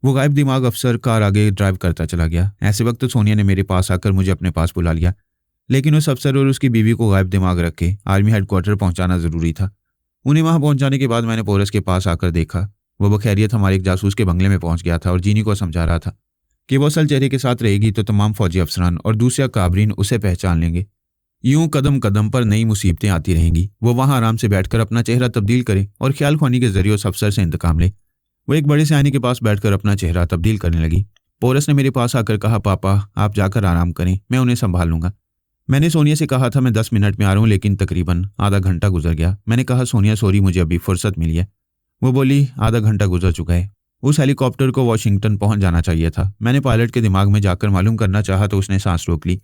वो गायब दिमाग अफसर कार आगे ड्राइव करता चला गया। ऐसे वक्त सोनिया ने मेरे पास आकर मुझे अपने पास बुला लिया, लेकिन उस अफसर और उसकी बीवी को गायब दिमाग रख के आर्मी हेडक्वार्टर पहुंचाना जरूरी था। उन्हें वहां पहुंचाने के बाद मैंने पोरस के पास आकर देखा वो बखैरियत हमारे एक जासूस के बंगले में पहुंच गया था और जीनी को समझा रहा था कि वो असल चेहरे के साथ रहेगी तो तमाम फौजी अफसरान और दूसरे काबरीन उसे पहचान लेंगे। यूं कदम कदम पर नई मुसीबतें आती रहेंगी। वो वहां आराम से बैठकर अपना चेहरा तब्दील करे और ख्याल ख्वानी के जरिए उस अफसर से इंतकाम ले। वो एक बड़े से आईने के पास बैठकर अपना चेहरा तब्दील करने लगी। पोरस ने मेरे पास आकर कहा, पापा आप जाकर आराम करें, मैं उन्हें संभाल लूंगा। मैंने सोनिया से कहा था मैं 10 मिनट में आ रहा हूँ, लेकिन तकरीबन आधा घंटा गुजर गया। मैंने कहा, सोनिया सॉरी, मुझे अभी फुर्सत मिली है। वो बोली, आधा घंटा गुजर चुका है। उस हेलीकॉप्टर को वॉशिंगटन पहुंच जाना चाहिए था। मैंने पायलट के दिमाग में जाकर मालूम करना चाहा तो उसने सांस रोक ली।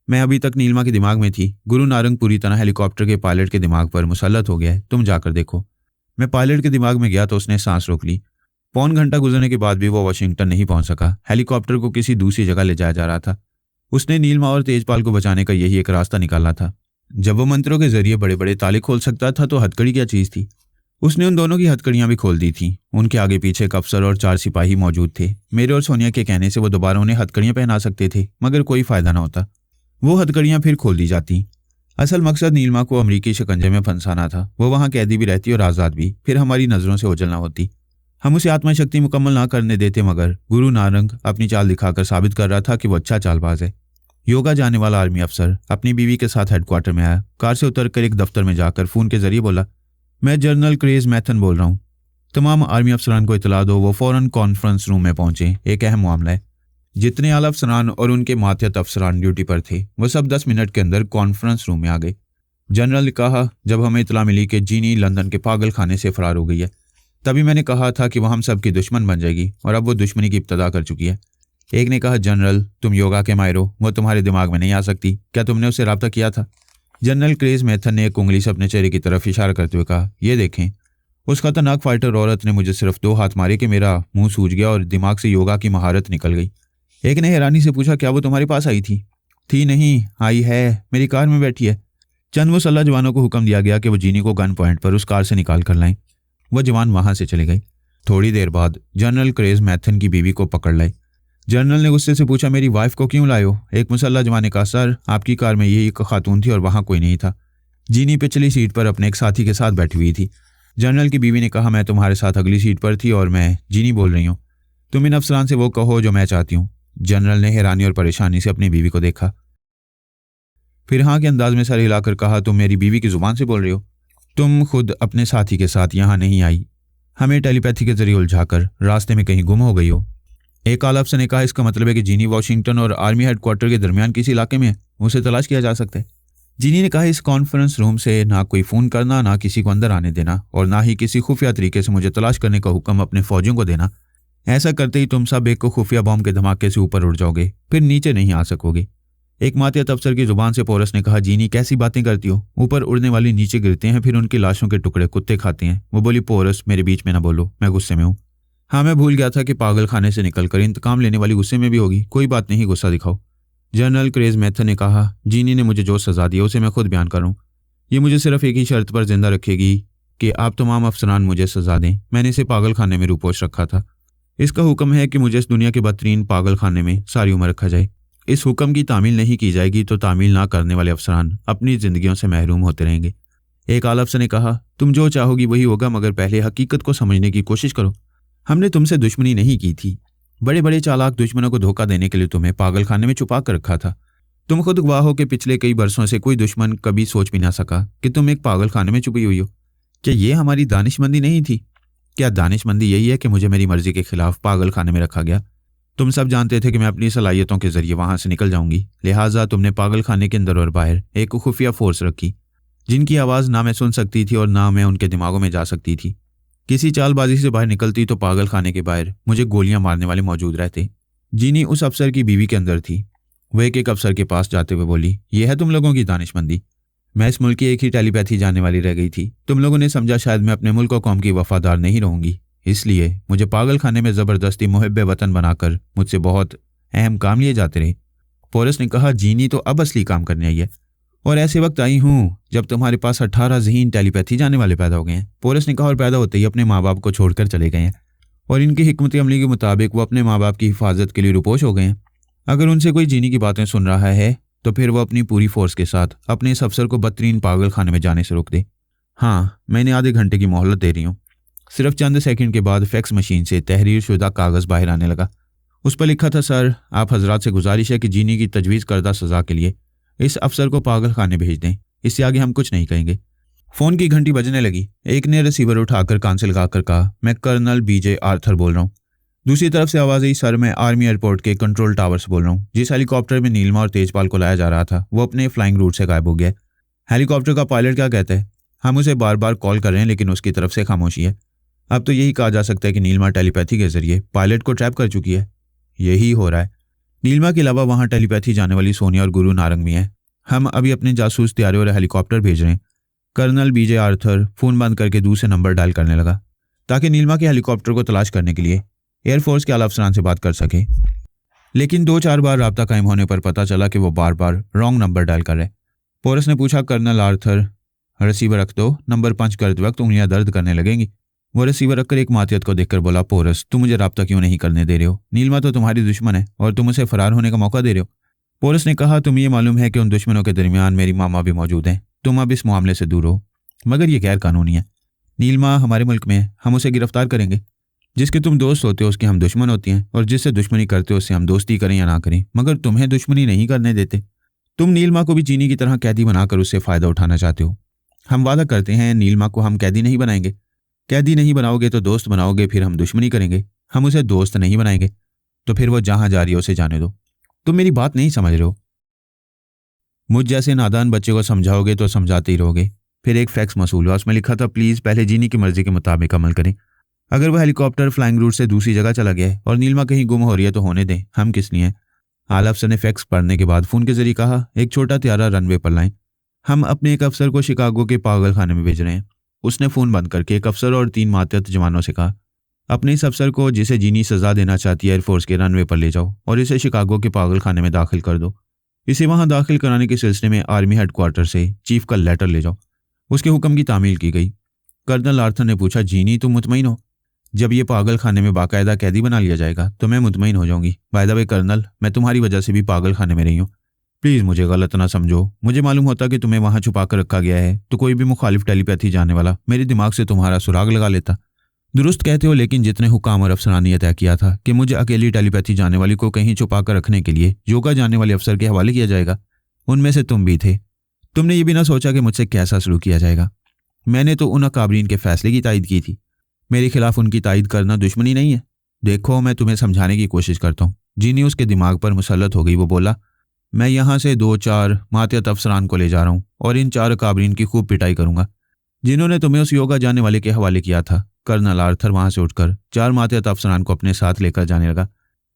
मैं अभी तक नीलिमा के दिमाग में थी। गुरु नारंग पूरी तरह हेलीकॉप्टर के पायलट के दिमाग पर मुसल्लत हो गया है, तुम जाकर देखो। मैं पायलट के दिमाग में गया तो उसने सांस रोक ली। पौन घंटा गुजरने के बाद भी वो वॉशिंगटन नहीं पहुंच सका। हेलीकॉप्टर को किसी दूसरी जगह ले जाया जा रहा था। उसने नीलिमा और तेजपाल को बचाने का यही एक रास्ता निकाला था। जब वो मंत्रों के जरिए बड़े बड़े ताले खोल सकता था तो हथकड़ी क्या चीज थी। उसने उन दोनों की हथकड़ियां भी खोल दी थी। उनके आगे पीछे एक अफसर और 4 सिपाही मौजूद थे। मेरे और सोनिया के कहने से वो दोबारा उन्हें हथकड़ियां पहना सकते थे, मगर कोई फायदा न होता। वो हथकड़ियां फिर खोल दी जाती। असल मकसद नीलिमा को अमरीकी शिकंजे में फंसाना था। वो वहां कैदी भी रहती और आज़ाद भी, फिर हमारी नज़रों से ओझल ना होती। हम उसे आत्मशक्ति मुकम्मल ना करने देते, मगर गुरु नारंग अपनी चाल दिखाकर साबित कर रहा था कि वो अच्छा चालबाज है। योगा जाने वाला आर्मी अफसर अपनी बीवी के साथ हेडक्वार्टर में आया। कार से उतरकर एक दफ्तर में जाकर फोन के जरिए बोला, मैं जनरल क्रेज मैथन बोल रहा हूँ। तमाम आर्मी अफसरान को इतला दो वो फौरन कॉन्फ्रेंस रूम में पहुंचे, एक अहम मामला है। जितने आला अफसरान और उनके मातहत अफसरान ड्यूटी पर थे वो सब 10 मिनट के अंदर कॉन्फ्रेंस रूम में आ गए। जनरल ने कहा, जब हमें इतला मिली कि जीनी लंदन के पागल खाने से फरार हो गई है, तभी मैंने कहा था कि वह हम सब की दुश्मन बन जाएगी, और अब वो दुश्मनी की इब्तदा कर चुकी है। एक ने कहा, जनरल तुम योगा के माहिर हो, वो तुम्हारे दिमाग में नहीं आ सकती, क्या तुमने उससे रब्ता किया था? जनरल क्रेज मैथन ने एक उंगली से अपने चेहरे की तरफ इशारा करते हुए कहा, ये देखें। उस खतरनाक फाइटर औरत ने मुझे सिर्फ 2 हाथ मारे कि मेरा मुंह सूज गया और दिमाग से योगा की महारत निकल गई। एक ने हैरानी से पूछा, क्या वो तुम्हारे पास आई थी? थी नहीं, आई है, मेरी कार में बैठी है। चंद मुसल्लह जवानों को हुक्म दिया गया कि वो जीनी को गन पॉइंट पर उस कार से निकाल कर लाएं। वह जवान वहां से चले गए। थोड़ी देर बाद जनरल क्रेज मैथन की बीवी को पकड़ लाए। जनरल ने गुस्से से पूछा, मेरी वाइफ को क्यों लायो? एक मुसल्लह जवान ने कहा, सर आपकी कार में यही एक खातून थी और वहां कोई नहीं था। जीनी पिछली सीट पर अपने एक साथी के साथ बैठी हुई थी। जनरल की बीवी ने कहा, मैं तुम्हारे साथ अगली सीट पर थी और मैं जीनी बोल रही हूँ। तुम इन अफसरान से वो कहो जो मैं चाहती हूँ। जनरल ने हैरानी और परेशानी से अपनी बीवी को देखा, फिर हाँ के अंदाज में सर हिलाकर कहा, तुम मेरी बीवी की जुबान से बोल रही हो? तुम खुद अपने साथी के साथ यहाँ नहीं आई, हमें टेलीपैथी के जरिए उलझाकर रास्ते में कहीं गुम हो गई हो। एक आला अफसर ने कहा, इसका मतलब है कि जीनी वॉशिंगटन और आर्मी हेडक्वार्टर के दरमियान किसी इलाके में है, उसे तलाश किया जा सकता है। जीनी ने कहा, इस कॉन्फ्रेंस रूम से ना कोई फ़ोन करना, ना किसी को अंदर आने देना, और ना ही किसी खुफिया तरीके से मुझे तलाश करने का हुक्म अपने फौजियों को देना। ऐसा करते ही तुम सब एक को खुफिया बॉम्ब के धमाके से ऊपर उड़ जाओगे, फिर नीचे नहीं आ सकोगे। एक मातहत अफसर की जुबान से पोरस ने कहा, जीनी कैसी बातें करती हो? ऊपर उड़ने वाली नीचे गिरते हैं, फिर उनकी लाशों के टुकड़े कुत्ते खाते हैं। वो बोली, पोरस मेरे बीच में ना बोलो, मैं गुस्से में हूँ। हाँ मैं भूल गया था कि पागल खाने से निकलकर इंतकाम लेने वाली गुस्से में भी होगी। कोई बात नहीं, गुस्सा दिखाओ। जनरल क्रेज मैथन ने कहा, जीनी ने मुझे जो सजा दी उसे मैं खुद बयान कर रहा हूँ। ये मुझे सिर्फ एक ही शर्त पर जिंदा रखेगी कि आप तमाम अफसरान मुझे सजा दें। मैंने इसे पागल खाने में रूपोश रखा था। इसका हुक्म है कि मुझे इस दुनिया के बदतरीन पागल खाने में सारी उम्र रखा जाए। इस हुक्म की तामील नहीं की जाएगी तो तामील ना करने वाले अफसरान अपनी जिंदगियों से महरूम होते रहेंगे। एक आला अफसर ने कहा, तुम जो चाहोगी वही होगा, मगर पहले हकीकत को समझने की कोशिश करो। हमने तुमसे दुश्मनी नहीं की थी। बड़े बड़े चालाक दुश्मनों को धोखा देने के लिए तुम्हें पागल खाने में छुपा कर रखा था। तुम खुद गवाह हो कि पिछले कई बरसों से कोई दुश्मन कभी सोच भी ना सका कि तुम एक पागल खाने में छुपी हुई हो। क्या ये हमारी दानिशमंदी नहीं थी? क्या दानिशमंदी यही है कि मुझे मेरी मर्जी के खिलाफ पागल खाने में रखा गया? तुम सब जानते थे कि मैं अपनी सलाहियतों के जरिए वहां से निकल जाऊंगी, लिहाजा तुमने पागल खाने के अंदर और बाहर एक खुफिया फोर्स रखी, जिनकी आवाज़ ना मैं सुन सकती थी और ना मैं उनके दिमागों में जा सकती थी। किसी चालबाजी से बाहर निकलती तो पागल खाने के बाहर मुझे गोलियां मारने वाले मौजूद रहते। जीनी उस अफसर की बीवी के अंदर थी। वह एक अफसर के पास जाते हुए बोली, यह है तुम लोगों की दानिशमंदी। मैं इस मुल्क की एक ही टेलीपैथी जानने वाली रह गई थी। तुम लोगों ने समझा शायद मैं अपने मुल्क और कौम की वफादार नहीं रहूंगी, इसलिए मुझे पागल खाने में ज़बरदस्ती मुहिब्बे वतन बनाकर मुझसे बहुत अहम काम लिए जाते रहे। पोरस ने कहा, जीनी तो अब असली काम करने आई है, और ऐसे वक्त आई हूँ जब तुम्हारे पास 18 ज़हीन टेलीपैथी जाने वाले पैदा हो गए हैं। पोरस ने कहा, और पैदा होते ही अपने माँ बाप को छोड़कर चले गए हैं, और इनकी हिकमत अमली के मुताबिक वो अपने माँ बाप की हिफाजत के लिए रुपोश हो गए हैं। अगर उनसे कोई जीनी की बातें सुन रहा है तो फिर वो अपनी पूरी फोर्स के साथ अपने इस अफसर को बदतरीन पागल खाने में जाने से रोक दे। हाँ, मैंने आधे घंटे की मोहलत दे रही हूँ। सिर्फ चंद सेकंड के बाद फैक्स मशीन से तहरीर शुदा कागज़ बाहर आने लगा। उस पर लिखा था, सर आप हजरात से गुजारिश है कि जीनी की तजवीज़ करदा सज़ा के लिए इस अफसर को पागल खाने भेज दें। इससे आगे हम कुछ नहीं कहेंगे। फ़ोन की घंटी बजने लगी। एक ने रिसीवर उठाकर कान से लगाकर कहा, मैं कर्नल बीजे आर्थर बोल रहा हूँ। दूसरी तरफ से आवाज़ आई, सर मैं आर्मी एयरपोर्ट के कंट्रोल टावर से बोल रहा हूँ। जिस हेलीकॉप्टर में नीलिमा और तेजपाल को लाया जा रहा था वो अपने फ्लाइंग रूट से गायब हो गया। हेलीकॉप्टर का पायलट क्या कहता है? हम उसे बार बार कॉल कर रहे हैं लेकिन उसकी तरफ से खामोशी है। अब तो यही कहा जा सकता है कि नीलिमा टेलीपैथी के जरिए पायलट को ट्रैप कर चुकी है। यही हो रहा है। नीलिमा के अलावा वहां टेलीपैथी जाने वाली सोनिया और गुरु नारंग भी हैं। हम अभी अपने जासूस त्यारे और हेलीकॉप्टर भेज रहे हैं। कर्नल बीजे आर्थर फोन बंद करके दूसरे नंबर डायल करने लगा ताकि नीलिमा के हेलीकॉप्टर को तलाश करने के लिए एयरफोर्स के आला अफसरान से बात कर सके। लेकिन 2-4 बार राब्ता कायम होने पर पता चला कि वो बार बार रॉन्ग नंबर डायल कर रहे। पोरस ने पूछा, कर्नल आर्थर रिसीवर रख दो, नंबर पंच करते वक्त उंगलियां दर्द करने लगेंगी। वो रिसीवर रखकर एक मातियत को देखकर बोला, पोरस तुम मुझे राब्ता क्यों नहीं करने दे रहे हो? नीलिमा तो तुम्हारी दुश्मन है और तुम उसे फरार होने का मौका दे रहे हो। पोरस ने कहा, तुम्हें ये मालूम है कि उन दुश्मनों के दरमियान मेरी मामा भी मौजूद हैं। तुम अब इस मामले से दूर हो, मगर ये गैर कानूनी है। नीलिमा हमारे मुल्क में है, हम उसे गिरफ्तार करेंगे। जिसके तुम दोस्त होते हो उसकी हम दुश्मन होती हैं, और जिससे दुश्मनी करते हो उससे हम दोस्ती करें या ना करें, मगर तुम्हें दुश्मनी नहीं करने देते। तुम नीलिमा को भी चीनी की तरह कैदी बनाकर उससे फायदा उठाना चाहते हो। हम वादा करते हैं नीलिमा को हम कैदी नहीं बनाएंगे। कैदी नहीं बनाओगे तो दोस्त बनाओगे, फिर हम दुश्मनी करेंगे। हम उसे दोस्त नहीं बनाएंगे तो फिर वो जहां जा रही है उसे जाने दो। तुम मेरी बात नहीं समझ रहे हो। मुझ जैसे नादान बच्चे को समझाओगे तो समझाते ही रहोगे। फिर एक फैक्स मसूल हुआ, उसमें लिखा था, प्लीज पहले जीनी की मर्जी के मुताबिक अमल करें। अगर वह हेलीकॉप्टर फ्लाइंग रूट से दूसरी जगह चला गया है और नीलिमा कहीं गुम हो रही है तो होने दें, हम किस लिए हैं। आला अफसर ने फैक्स पढ़ने के बाद फोन के जरिए कहा, एक छोटा त्यारा रनवे पर लाएं। हम अपने एक अफसर को शिकागो के पागल खाने में भेज रहे हैं। उसने फोन बंद करके एक अफसर और 3 मातहत जवानों से कहा, अपने इस अफसर को जिसे जीनी सजा देना चाहती है एयरफोर्स के रनवे पर ले जाओ और इसे शिकागो के पागल खाने में दाखिल कर दो। इसे वहां दाखिल कराने के सिलसिले में आर्मी हेडक्वार्टर से चीफ का लेटर ले जाओ। उसके हुक्म की तामील की गई। कर्नल आर्थर ने पूछा, जीनी तुम मुतमईन हो? जब ये पागल खाने में बाकायदा कैदी बना लिया जाएगा तो मैं मुतमईन हो जाऊंगी। बाय द वे कर्नल, मैं तुम्हारी वजह से भी पागल खाने में रही हूँ। प्लीज मुझे गलत ना समझो। मुझे मालूम होता कि तुम्हें वहां छुपा कर रखा गया है तो कोई भी मुखालिफ टेलीपैथी जाने वाला मेरे दिमाग से तुम्हारा सुराग लगा लेता। दुरुस्त कहते हो, लेकिन जितने हुकाम और अफसरान ने तय किया था कि मुझे अकेली टेलीपैथी जाने वाली को कहीं छुपा कर रखने के लिए योगा जाने वाले अफसर के हवाले किया जाएगा, उनमें से तुम भी थे। तुमने ये भी ना सोचा कि मुझसे कैसा सलूक किया जाएगा। मैंने तो उन अकाबरीन के फैसले की तायद की थी। मेरे खिलाफ उनकी तायद करना दुश्मनी नहीं है। देखो, मैं तुम्हें समझाने की कोशिश करता हूँ। जीनी उसके दिमाग पर मुसल्लत हो गई। वो बोला, मैं यहाँ से 2-4 मातहत अफसरान को ले जा रहा हूँ और इन 4 अकाबरीन की खूब पिटाई करूंगा जिन्होंने तुम्हें उस योगा जाने वाले के हवाले किया था। कर्नल आर्थर वहां से उठकर 4 मातहत अफसरान को अपने साथ लेकर जाने लगा।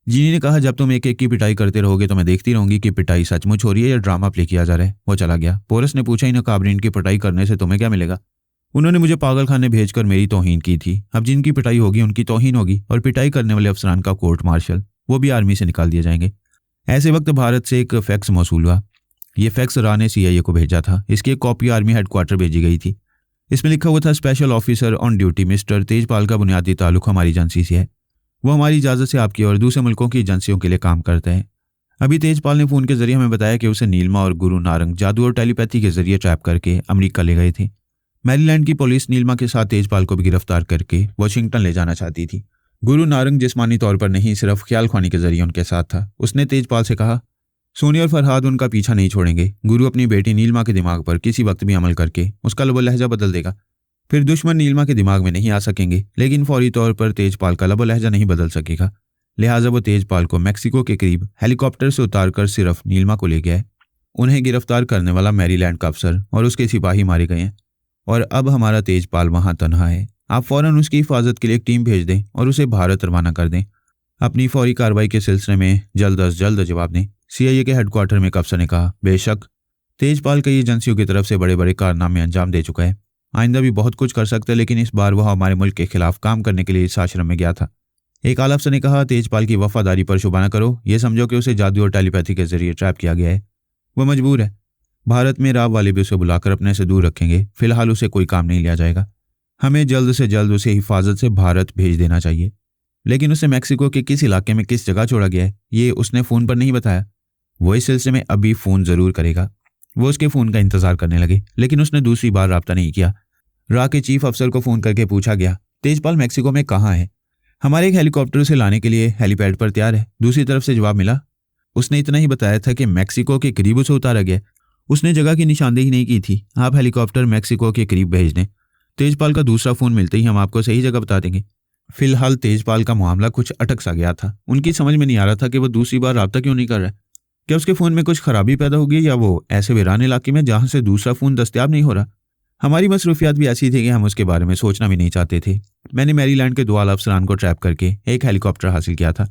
जीनी ने कहा, जब तुम एक एक की पिटाई करते रहोगे तो मैं देखती रहूंगी कि पिटाई सचमुच हो रही है या ड्रामा प्ले किया जा रहा है। वो चला गया। पोरस ने पूछा, इन अकाबरीन की पिटाई करने से तुम्हें क्या मिलेगा? उन्होंने मुझे पागल खाने भेजकर मेरी तौहीन की थी। अब जिनकी पिटाई होगी उनकी तौहीन होगी, और पिटाई करने वाले अफसरान का कोर्ट मार्शल, वो भी आर्मी से निकाल दिए जाएंगे। ऐसे वक्त भारत से एक फैक्स मौसूल हुआ। ये फैक्स रा ने CIA को भेजा था। इसकी एक कॉपी आर्मी हेडक्वार्टर भेजी गई थी। इसमें लिखा हुआ था, special officer on duty mister Tejpal का बुनियादी ताल्लुक हमारी एजेंसी से है। वो हमारी इजाज़त से आपकी और दूसरे मुल्कों की एजेंसियों के लिए काम करते हैं। अभी तेजपाल ने फ़ोन के जरिए हमें बताया कि उसे नीलिमा और गुरु नारंग जादू और टेलीपैथी के जरिए ट्रैप करके अमेरिका ले गए थे। मैरीलैंड की पुलिस नीलिमा के साथ तेजपाल को भी गिरफ्तार करके वाशिंगटन ले जाना चाहती थी। गुरु नारंग जिस्मानी तौर पर नहीं, सिर्फ ख्याल ख्वानी के जरिए उनके साथ था। उसने तेजपाल से कहा, सोनिया और फरहाद उनका पीछा नहीं छोड़ेंगे। गुरु अपनी बेटी नीलिमा के दिमाग पर किसी वक्त भी अमल करके उसका लब लहजा बदल देगा। फिर दुश्मन नीलिमा के दिमाग में नहीं आ सकेंगे, लेकिन फौरी तौर पर तेजपाल का लब लहजा नहीं बदल सकेगा। लिहाजा वो तेजपाल को मैक्सिको के करीब हेलीकॉप्टर से उतारकर सिर्फ नीलिमा को ले गया है। उन्हें गिरफ्तार करने वाला मैरीलैंड का अफसर और उसके सिपाही मारे गए हैं, और अब हमारा तेजपाल वहां तन्हा है। आप फौरन उसकी हिफाजत के लिए एक टीम भेज दें और उसे भारत रवाना कर दें। अपनी फौरी कार्रवाई के सिलसिले में जल्द अज जल्द जवाब दें। CIA के हेडक्वार्टर में एक अफसर ने कहा, बेशक तेजपाल कई एजेंसियों की तरफ से बड़े बड़े कारनामे अंजाम दे चुका है। आइंदा भी बहुत कुछ कर सकता है, लेकिन इस बार वह हमारे मुल्क के खिलाफ काम करने के लिए इस आश्रम में गया था। एक आला अफसर ने कहा, तेजपाल की वफादारी पर शुबा न करो। यह समझो कि उसे जादू और टेलीपैथी के जरिए ट्रैप किया गया है। वह मजबूर है। भारत में राव वाले भी उसे बुलाकर अपने से दूर रखेंगे। फिलहाल उसे कोई काम नहीं लिया जाएगा। हमें जल्द से जल्द उसे हिफाजत से भारत भेज देना चाहिए। लेकिन उसे मैक्सिको के किस इलाके में किस जगह छोड़ा गया है, ये उसने फ़ोन पर नहीं बताया। वो इस सिलसिले में अभी फ़ोन ज़रूर करेगा। वो उसके फ़ोन का इंतज़ार करने लगे, लेकिन उसने दूसरी बार रब्ता नहीं किया। रा के चीफ अफसर को फ़ोन करके पूछा गया, तेजपाल मैक्सिको में कहाँ है? हमारे एक हेलीकॉप्टर उसे लाने के लिए हेलीपैड पर तैयार है। दूसरी तरफ से जवाब मिला। उसने इतना ही बताया था कि मैक्सिको के करीब उसे उतारा गया। उसने जगह की निशानदेही नहीं की थी। आप हेलीकॉप्टर मैक्सिको के करीब भेज दें। तेजपाल का दूसरा फ़ोन मिलते ही हम आपको सही जगह बता देंगे। फिलहाल तेजपाल का मामला कुछ अटक सा गया था। उनकी समझ में नहीं आ रहा था कि वो दूसरी बार रब्ता क्यों नहीं कर रहा है। क्या उसके फ़ोन में कुछ खराबी पैदा हो गई, या वो ऐसे वीरान इलाके में जहाँ से दूसरा फ़ोन दस्तियाब नहीं हो रहा? हमारी मसरूफियात भी ऐसी थी कि हम उसके बारे में सोचना भी नहीं चाहते थे। मैंने मैरीलैंड के 2 आला अफसरान को ट्रैप करके एक हेलीकॉप्टर हासिल किया था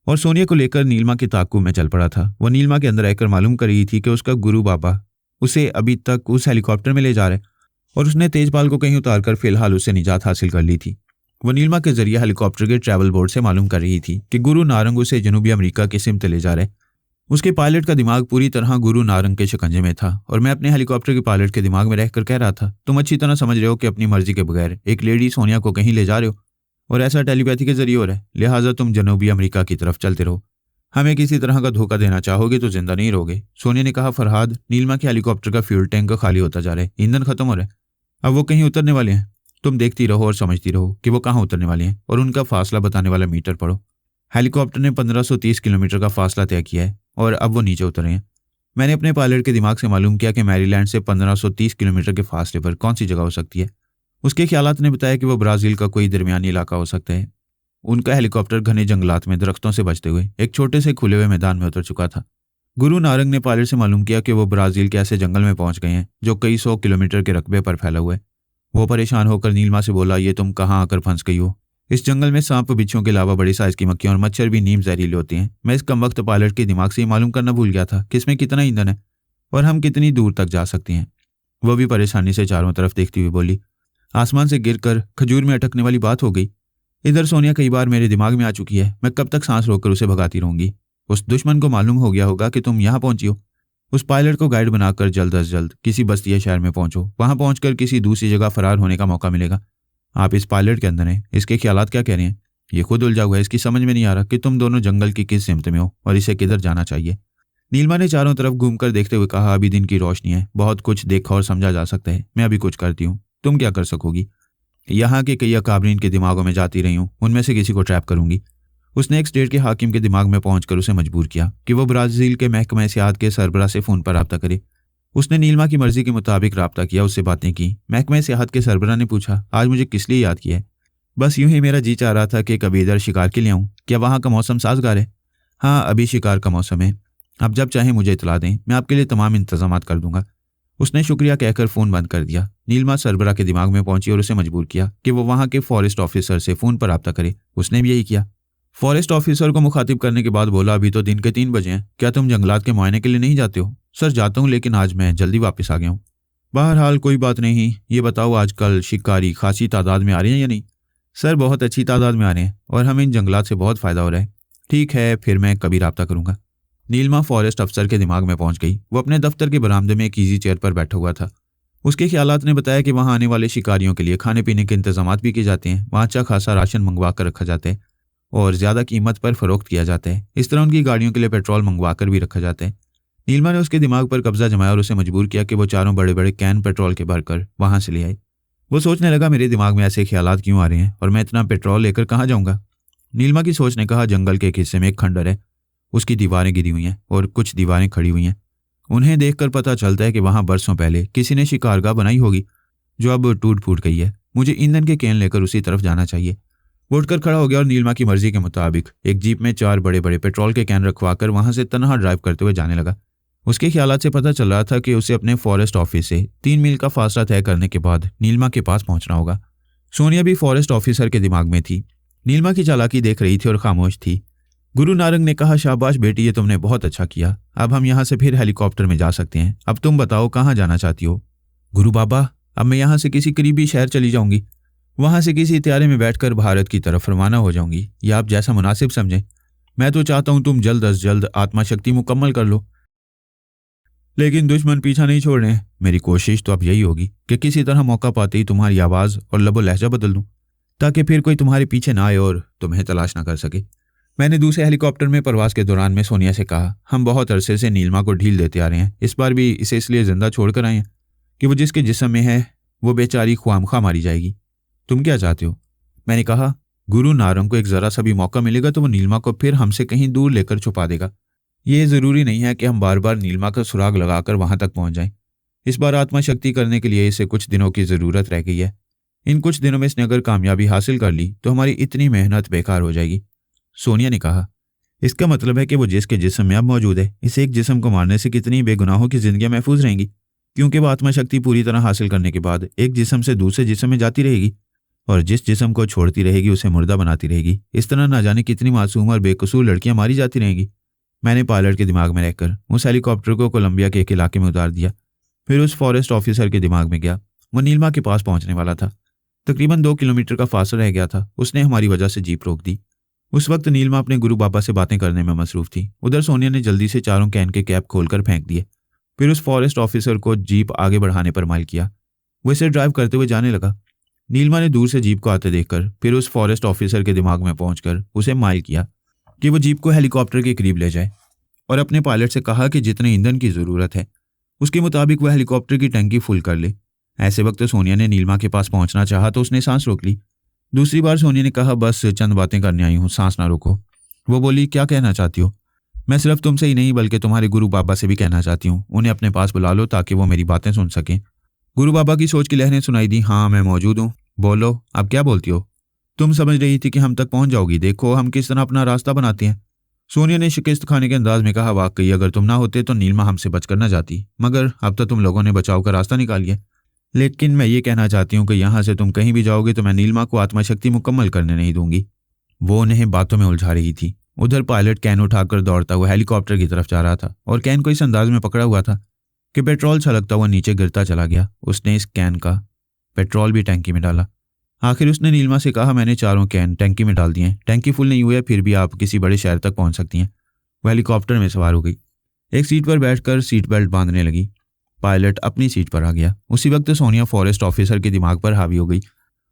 और सोनिया को लेकर नीलमा के ताक़ुब में चल पड़ा था। वो नीलमा के अंदर रहकर मालूम कर रही थी कि उसका गुरु बाबा उसे अभी तक उस हेलीकॉप्टर में ले जा रहे और उसने तेजपाल को कहीं उतारकर फिलहाल उससे निजात हासिल कर ली थी। वो नीलमा के जरिए हेलीकॉप्टर के ट्रैवल बोर्ड से मालूम कर रही थी कि गुरु नारंग उसे जनूबी अमेरिका की सिमत ले जा रहे। उसके पायलट का दिमाग पूरी तरह गुरु नारंग के शिकंजे में था और मैं अपने हेलीकॉप्टर के पायलट के दिमाग में रहकर कह रहा था, तुम अच्छी तरह समझ रहे हो कि अपनी मर्जी के बगैर एक लेडी सोनिया को कहीं ले जा रहे हो और ऐसा टेलीपैथी के जरिए हो रहा है, लिहाजा तुम जनूबी अमेरिका की तरफ चलते रहो। हमें किसी तरह का धोखा देना चाहोगे तो जिंदा नहीं रहोगे। सोनिया ने कहा। फरहाद, नीलमा के हेलीकॉप्टर का फ्यूल टैंक खाली होता जा रहा है, ईंधन खत्म हो रहा है, अब वो कहीं उतरने वाले हैं। तुम देखती रहो और समझती रहो कि वो कहाँ उतरने वाले हैं और उनका फासला बताने वाला मीटर पढ़ो। हेलीकॉप्टर ने 1530 किलोमीटर का फासला तय किया है और अब वो नीचे उतर रहे हैं। मैंने अपने पायलट के दिमाग से मालूम किया कि मैरीलैंड से 1530 किलोमीटर के फासले पर कौन सी जगह हो सकती है। उसके ख्यालात ने बताया कि वो ब्राज़ील का कोई दरमियानी इलाका हो सकता है। उनका हेलीकॉप्टर घने जंगलात में दरख्तों से बचते हुए एक छोटे से खुले हुए मैदान में उतर चुका था। गुरु नारंग ने पायलट से मालूम किया कि वो ब्राज़ील के ऐसे जंगल में पहुंच गए हैं जो कई 100 किलोमीटर के रकबे पर फैला हुआ है। वो परेशान होकर नीलमा से बोला, ये तुम कहाँ आकर फंस गई हो? इस जंगल में सांप बिच्छुओं के अलावा बड़ी साइज की मक्खियां और मच्छर भी नीम जहरीले होते हैं। मैं इस कमबख्त पायलट के दिमाग से मालूम करना भूल गया था कि इसमें कितना ईंधन है और हम कितनी दूर तक जा सकते हैं। वो भी परेशानी से चारों तरफ देखती हुई बोली, आसमान से गिरकर खजूर में अटकने वाली बात हो गई। इधर सोनिया कई बार मेरे दिमाग में आ चुकी है, मैं कब तक सांस रोककर उसे भगाती रहूंगी? उस दुश्मन को मालूम हो गया होगा कि तुम यहाँ पहुंची हो। उस पायलट को गाइड बनाकर जल्द अज जल्द किसी बस्ती या शहर में पहुंचो, वहां पहुंचकर किसी दूसरी जगह फरार होने का मौका मिलेगा। आप इस पायलट के अंदर हैं, इसके ख्यालात क्या कह रहे हैं? ये खुद उलझा हुआ है, इसकी समझ में नहीं आ रहा कि तुम दोनों जंगल की किस सिमत में हो और इसे किधर जाना चाहिए। नीलमा ने चारों तरफ घूमकर देखते हुए कहा, अभी दिन की रोशनी है, बहुत कुछ देखा और समझा जा सकता है। मैं अभी कुछ करती हूँ, तुम क्या कर सकोगी? यहाँ के कई अकाबरीन के दिमागों में जाती रही हूँ, उनमें से किसी को ट्रैप करूंगी। उसने एक स्टेट के हाकिम के दिमाग में पहुंचकर उसे मजबूर किया कि वो ब्राज़ील के महकमा सियाहत के सरबराह से फ़ोन पर रब्ता करे। उसने नीलमा की मर्जी के मुताबिक रब्ता किया, उससे बातें की। महकमा सियाहत के सरबराह ने पूछा, आज मुझे किस लिए याद किया है? बस यूं ही मेरा जी चाह रहा था कि कभी इधर शिकार के लिए आऊँ। क्या वहाँ का मौसम साजगार है? हाँ, अभी शिकार का मौसम है। आप जब चाहें मुझे इतला दें, मैं आपके लिए तमाम इंतजाम कर दूंगा। उसने शुक्रिया कहकर फ़ोन बंद कर दिया। नीलमा सरबराह के दिमाग में पहुंची और उसे मजबूर किया कि वो वहाँ के फॉरेस्ट ऑफिसर से फ़ोन पर रब्ता करे। उसने भी यही किया। फॉरेस्ट ऑफिसर को मुखातिब करने के बाद बोला, अभी तो दिन के 3 बजे हैं, क्या तुम जंगलात के मुआयने के लिए नहीं जाते हो? सर, जाता हूँ, लेकिन आज मैं जल्दी वापस आ गया हूँ। बहरहाल कोई बात नहीं, ये बताओ आजकल शिकारी खासी तादाद में आ रहे हैं या नहीं? सर, बहुत अच्छी तादाद में आ रहे हैं और हमें इन जंगलात से बहुत फ़ायदा हो रहा है। ठीक है, फिर मैं कभी रब्ता करूँगा। नीलमा फॉरेस्ट अफसर के दिमाग में पहुंच गई। वो अपने दफ्तर के बरामदे में एक ईजी चेयर पर बैठा हुआ था। उसके ख्यालात ने बताया कि वहाँ आने वाले शिकारियों के लिए खाने पीने के इंतजाम भी किए जाते हैं। वहाँ अच्छा खासा राशन मंगवा कर रखा जाता है और ज़्यादा कीमत पर फ़रोख्त किया जाता है। इस तरह उनकी गाड़ियों के लिए पेट्रोल मंगवा कर भी रखा जाता है। नीलमा ने उसके दिमाग पर कब्जा जमाया और उसे मजबूर किया कि वो चारों बड़े बड़े कैन पेट्रोल के भरकर वहाँ से ले आए। वो सोचने लगा, मेरे दिमाग में ऐसे ख्यालात क्यों आ रहे हैं और मैं इतना पेट्रोल लेकर कहाँ जाऊँगा? नीलमा की सोच ने कहा, जंगल के एक हिस्से में एक खंडर है, उसकी दीवारें गिरी हुई हैं और कुछ दीवारें खड़ी हुई हैं। उन्हें देखकर पता चलता है कि वहाँ बरसों पहले किसी ने शिकारगाह बनाई होगी जो अब टूट फूट गई है। मुझे ईंधन के कैन लेकर उसी तरफ जाना चाहिए। वो उठकर खड़ा हो गया और नीलमा की मर्जी के मुताबिक एक जीप में 4 बड़े बड़े पेट्रोल के कैन रखवाकर वहां से तनहा ड्राइव करते हुए जाने लगा। उसके ख्यालात से पता चल रहा था कि उसे अपने फॉरेस्ट ऑफिस से 3 मील का फासला तय करने के बाद नीलमा के पास पहुंचना होगा। सोनिया भी फॉरेस्ट ऑफिसर के दिमाग में थी। नीलमा की चालाकी देख रही थी और खामोश थी। गुरु नारंग ने कहा, शाबाश बेटी, ये तुमने बहुत अच्छा किया। अब हम यहाँ से फिर हेलीकॉप्टर में जा सकते हैं। अब तुम बताओ कहाँ जाना चाहती हो? गुरु बाबा, अब मैं यहाँ से किसी करीबी शहर चली जाऊंगी, वहां से किसी त्यारे में बैठकर भारत की तरफ रवाना हो जाऊंगी, या आप जैसा मुनासिब समझें। मैं तो चाहता हूं तुम जल्द अज जल्द आत्मा शक्ति मुकम्मल कर लो, लेकिन दुश्मन पीछा नहीं छोड़ रहे। मेरी कोशिश तो अब यही होगी कि किसी तरह मौका पाते ही तुम्हारी आवाज़ और लबो लहजा बदल दूं, ताकि फिर कोई तुम्हारे पीछे ना आए और तुम्हें तलाश ना कर सके। मैंने दूसरे हेलीकॉप्टर में प्रवास के दौरान में सोनिया से कहा, हम बहुत अरसे से नीलमा को ढील देते आ रहे हैं, इस बार भी इसे इसलिए जिंदा छोड़कर आए हैं कि वो जिसके जिस्म में है वो बेचारी ख्वामखा मारी जाएगी। तुम क्या चाहते हो? मैंने कहा, गुरु नारंग को एक ज़रा सा भी मौका मिलेगा तो वो नीलमा को फिर हमसे कहीं दूर लेकर छुपा देगा। ये ज़रूरी नहीं है कि हम बार बार नीलमा का सुराग लगाकर वहां तक पहुंच जाएं। इस बार आत्मा शक्ति करने के लिए इसे कुछ दिनों की ज़रूरत रह गई है। इन कुछ दिनों में इसने अगर कामयाबी हासिल कर ली तो हमारी इतनी मेहनत बेकार हो जाएगी। सोनिया ने कहा, इसका मतलब है कि वो जिसके जिस्म में अब मौजूद है, इस एक जिस्म को मारने से कितनी बेगुनाहों की जिंदगियां महफूज रहेंगी। क्योंकि वो आत्मशक्ति पूरी तरह हासिल करने के बाद एक जिस्म से दूसरे जिस्म में जाती रहेगी और जिस जिस्म को छोड़ती रहेगी उसे मुर्दा बनाती रहेगी। इस तरह ना जाने कितनी मासूम और बेकसूर लड़कियां मारी जाती रहेंगी। मैंने पायलट के दिमाग में रहकर उस हेलीकॉप्टर को कोलंबिया के एक इलाके में उतार दिया। फिर उस फॉरेस्ट ऑफिसर के दिमाग में गया। वो नीलमा के पास पहुंचने वाला था। तकरीबन 2 किलोमीटर का फासला रह गया था। उसने हमारी वजह से जीप रोक दी। उस वक्त नीलमा अपने गुरु बाबा से बातें करने में मसरूफ थी। उधर सोनिया ने जल्दी से चारों कैन के कैप खोलकर फेंक दिए। फिर उस फॉरेस्ट ऑफिसर को जीप आगे बढ़ाने पर माइल किया। वो इसे ड्राइव करते हुए जाने लगा। नीलमा ने दूर से जीप को आते देखकर फिर उस फॉरेस्ट ऑफिसर के दिमाग में पहुंचकर उसे माइल किया कि वो जीप को हेलीकॉप्टर के करीब ले जाए और अपने पायलट से कहा कि जितने ईंधन की ज़रूरत है उसके मुताबिक वह हेलीकॉप्टर की टंकी फुल कर ले। ऐसे वक्त सोनिया ने नीलमा के पास पहुंचना चाहा तो उसने सांस रोक ली। दूसरी बार सोनिया ने कहा, बस चंद बातें करने आई हूँ, सांस ना रोको। वो बोली, क्या कहना चाहती हो? मैं सिर्फ तुमसे ही नहीं बल्कि तुम्हारे गुरु बाबा से भी कहना चाहती हूँ। उन्हें अपने पास बुला लो ताकि वो मेरी बातें सुन सकें। गुरु बाबा की सोच की लहरें सुनाई दी। हाँ, मैं मौजूद हूँ। बोलो, अब क्या बोलती हो? तुम समझ रही थी कि हम तक पहुंच जाओगी, देखो हम किस तरह अपना रास्ता बनाते हैं। सोनिया ने शिकस्त खाने के अंदाज में कहा, वाकई अगर तुम ना होते तो नीलमा हमसे बचकर न जाती, मगर अब तो तुम लोगों ने बचाव का रास्ता निकाल लिया। लेकिन मैं ये कहना चाहती हूँ कि यहाँ से तुम कहीं भी जाओगे तो मैं नीलमा को आत्मशक्ति मुकम्मल करने नहीं दूंगी। वो उन्हें बातों में उलझा रही थी। उधर पायलट कैन उठाकर दौड़ता हुआ हेलीकॉप्टर की तरफ जा रहा था और कैन को इस अंदाज में पकड़ा हुआ था कि पेट्रोल छलकता हुआ नीचे गिरता चला गया। उसने इस कैन का पेट्रोल भी टैंकी में डाला। आखिर उसने नीलमा से कहा, मैंने चारों कैन टैंकी में डाल दिए हैं, टैंकी फुल नहीं हुई है, फिर भी आप किसी बड़े शहर तक पहुंच सकती हैं। वह हेलीकॉप्टर में सवार हो गई। एक सीट पर बैठकर सीट बेल्ट बांधने लगी। पायलट अपनी सीट पर आ गया। उसी वक्त सोनिया फॉरेस्ट ऑफिसर के दिमाग पर हावी हो गई।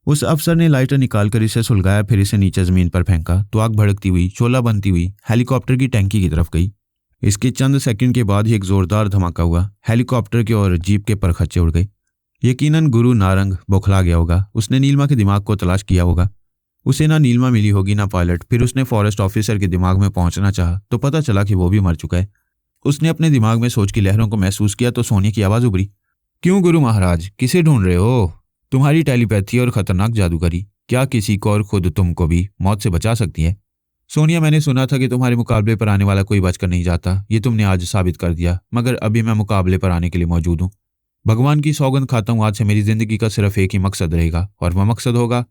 उस अफसर ने लाइटर निकालकर इसे सुलगाया, फिर इसे नीचे जमीन पर फेंका तो आग भड़कती हुई, शोला बनती हुई हेलीकॉप्टर की टैंकी की तरफ गई। इसके चंद सेकंड के बाद ही एक जोरदार धमाका हुआ। हेलीकॉप्टर के और जीप के परखच्चे उड़ गए। यकीनन गुरु नारंग बौखला गया होगा। उसने नीलमा के दिमाग को तलाश किया होगा। उसे ना नीलमा मिली होगी ना पायलट। फिर उसने फॉरेस्ट ऑफिसर के दिमाग में पहुंचना चाहा तो पता चला कि वो भी मर चुका है। उसने अपने दिमाग में सोच की लहरों को महसूस किया तो सोनिया की आवाज उभरी, क्यों गुरु महाराज, किसे ढूंढ रहे हो? तुम्हारी टेलीपैथी और खतरनाक जादूगरी क्या किसी को और खुद तुमको भी मौत से बचा सकती है? सोनिया, मैंने सुना था कि तुम्हारे मुकाबले पर आने वाला कोई बचकर नहीं जाता। ये तुमने आज साबित कर दिया, मगर अभी मैं मुकाबले पर आने के लिए मौजूद हूँ। भगवान की सौगंध खाता हूँ, आज से मेरी जिंदगी का सिर्फ एक ही मकसद रहेगा और वह मकसद होगा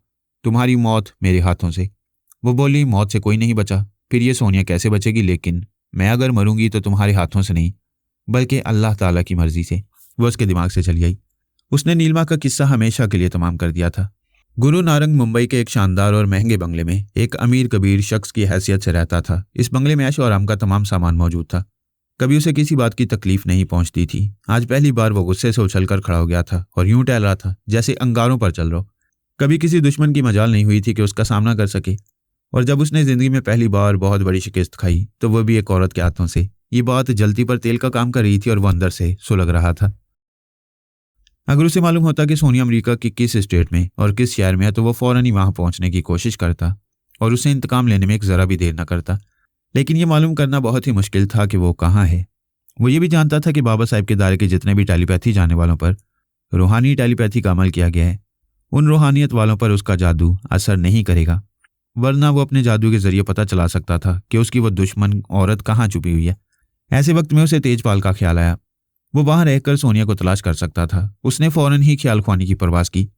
तुम्हारी मौत मेरे हाथों से। वो बोली, मौत से कोई नहीं बचा। फिर ये सोनिया कैसे बचेगी? लेकिन मैं अगर मरूंगी तो तुम्हारे हाथों से नहीं बल्कि अल्लाह ताला की मर्जी से। वो उसके दिमाग से चली आई। उसने नीलमा का किस्सा हमेशा के लिए तमाम कर दिया था। गुरु नारंग मुंबई के एक शानदार और महंगे बंगले में एक अमीर कबीर शख्स की हैसियत से रहता था। इस बंगले में ऐशो आराम का तमाम सामान मौजूद था। कभी उसे किसी बात की तकलीफ नहीं पहुंचती थी। आज पहली बार वो गुस्से से उछलकर खड़ा हो गया था और यूं टहल रहा था जैसे अंगारों पर चल रहा। कभी किसी दुश्मन की मजाल नहीं हुई थी कि उसका सामना कर सके, और जब उसने जिंदगी में पहली बार बहुत बड़ी शिकस्त खाई तो वो भी एक औरत के हाथों से। ये बात जलती पर तेल का काम कर रही थी और वो अंदर से सुलग रहा था। अगर उसे मालूम होता कि सोनिया अमेरिका की किस स्टेट में और किस शहर में है तो वो फौरन ही वहां पहुंचने की कोशिश करता और उसे इंतकाम लेने में एक जरा भी देर न करता। लेकिन ये मालूम करना बहुत ही मुश्किल था कि वो कहाँ है। वो ये भी जानता था कि बाबा साहब के दायरे के जितने भी टेलीपैथी जाने वालों पर रूहानी टेलीपैथी का अमल किया गया है, उन रूहानियत वालों पर उसका जादू असर नहीं करेगा, वरना वो अपने जादू के जरिए पता चला सकता था कि उसकी वो दुश्मन औरत कहाँ छुपी हुई है। ऐसे वक्त में उसे तेजपाल का ख्याल आया। वो वहां रहकर सोनिया को तलाश कर सकता था। उसने फौरन ही ख्याल ख्वानी की परवास की।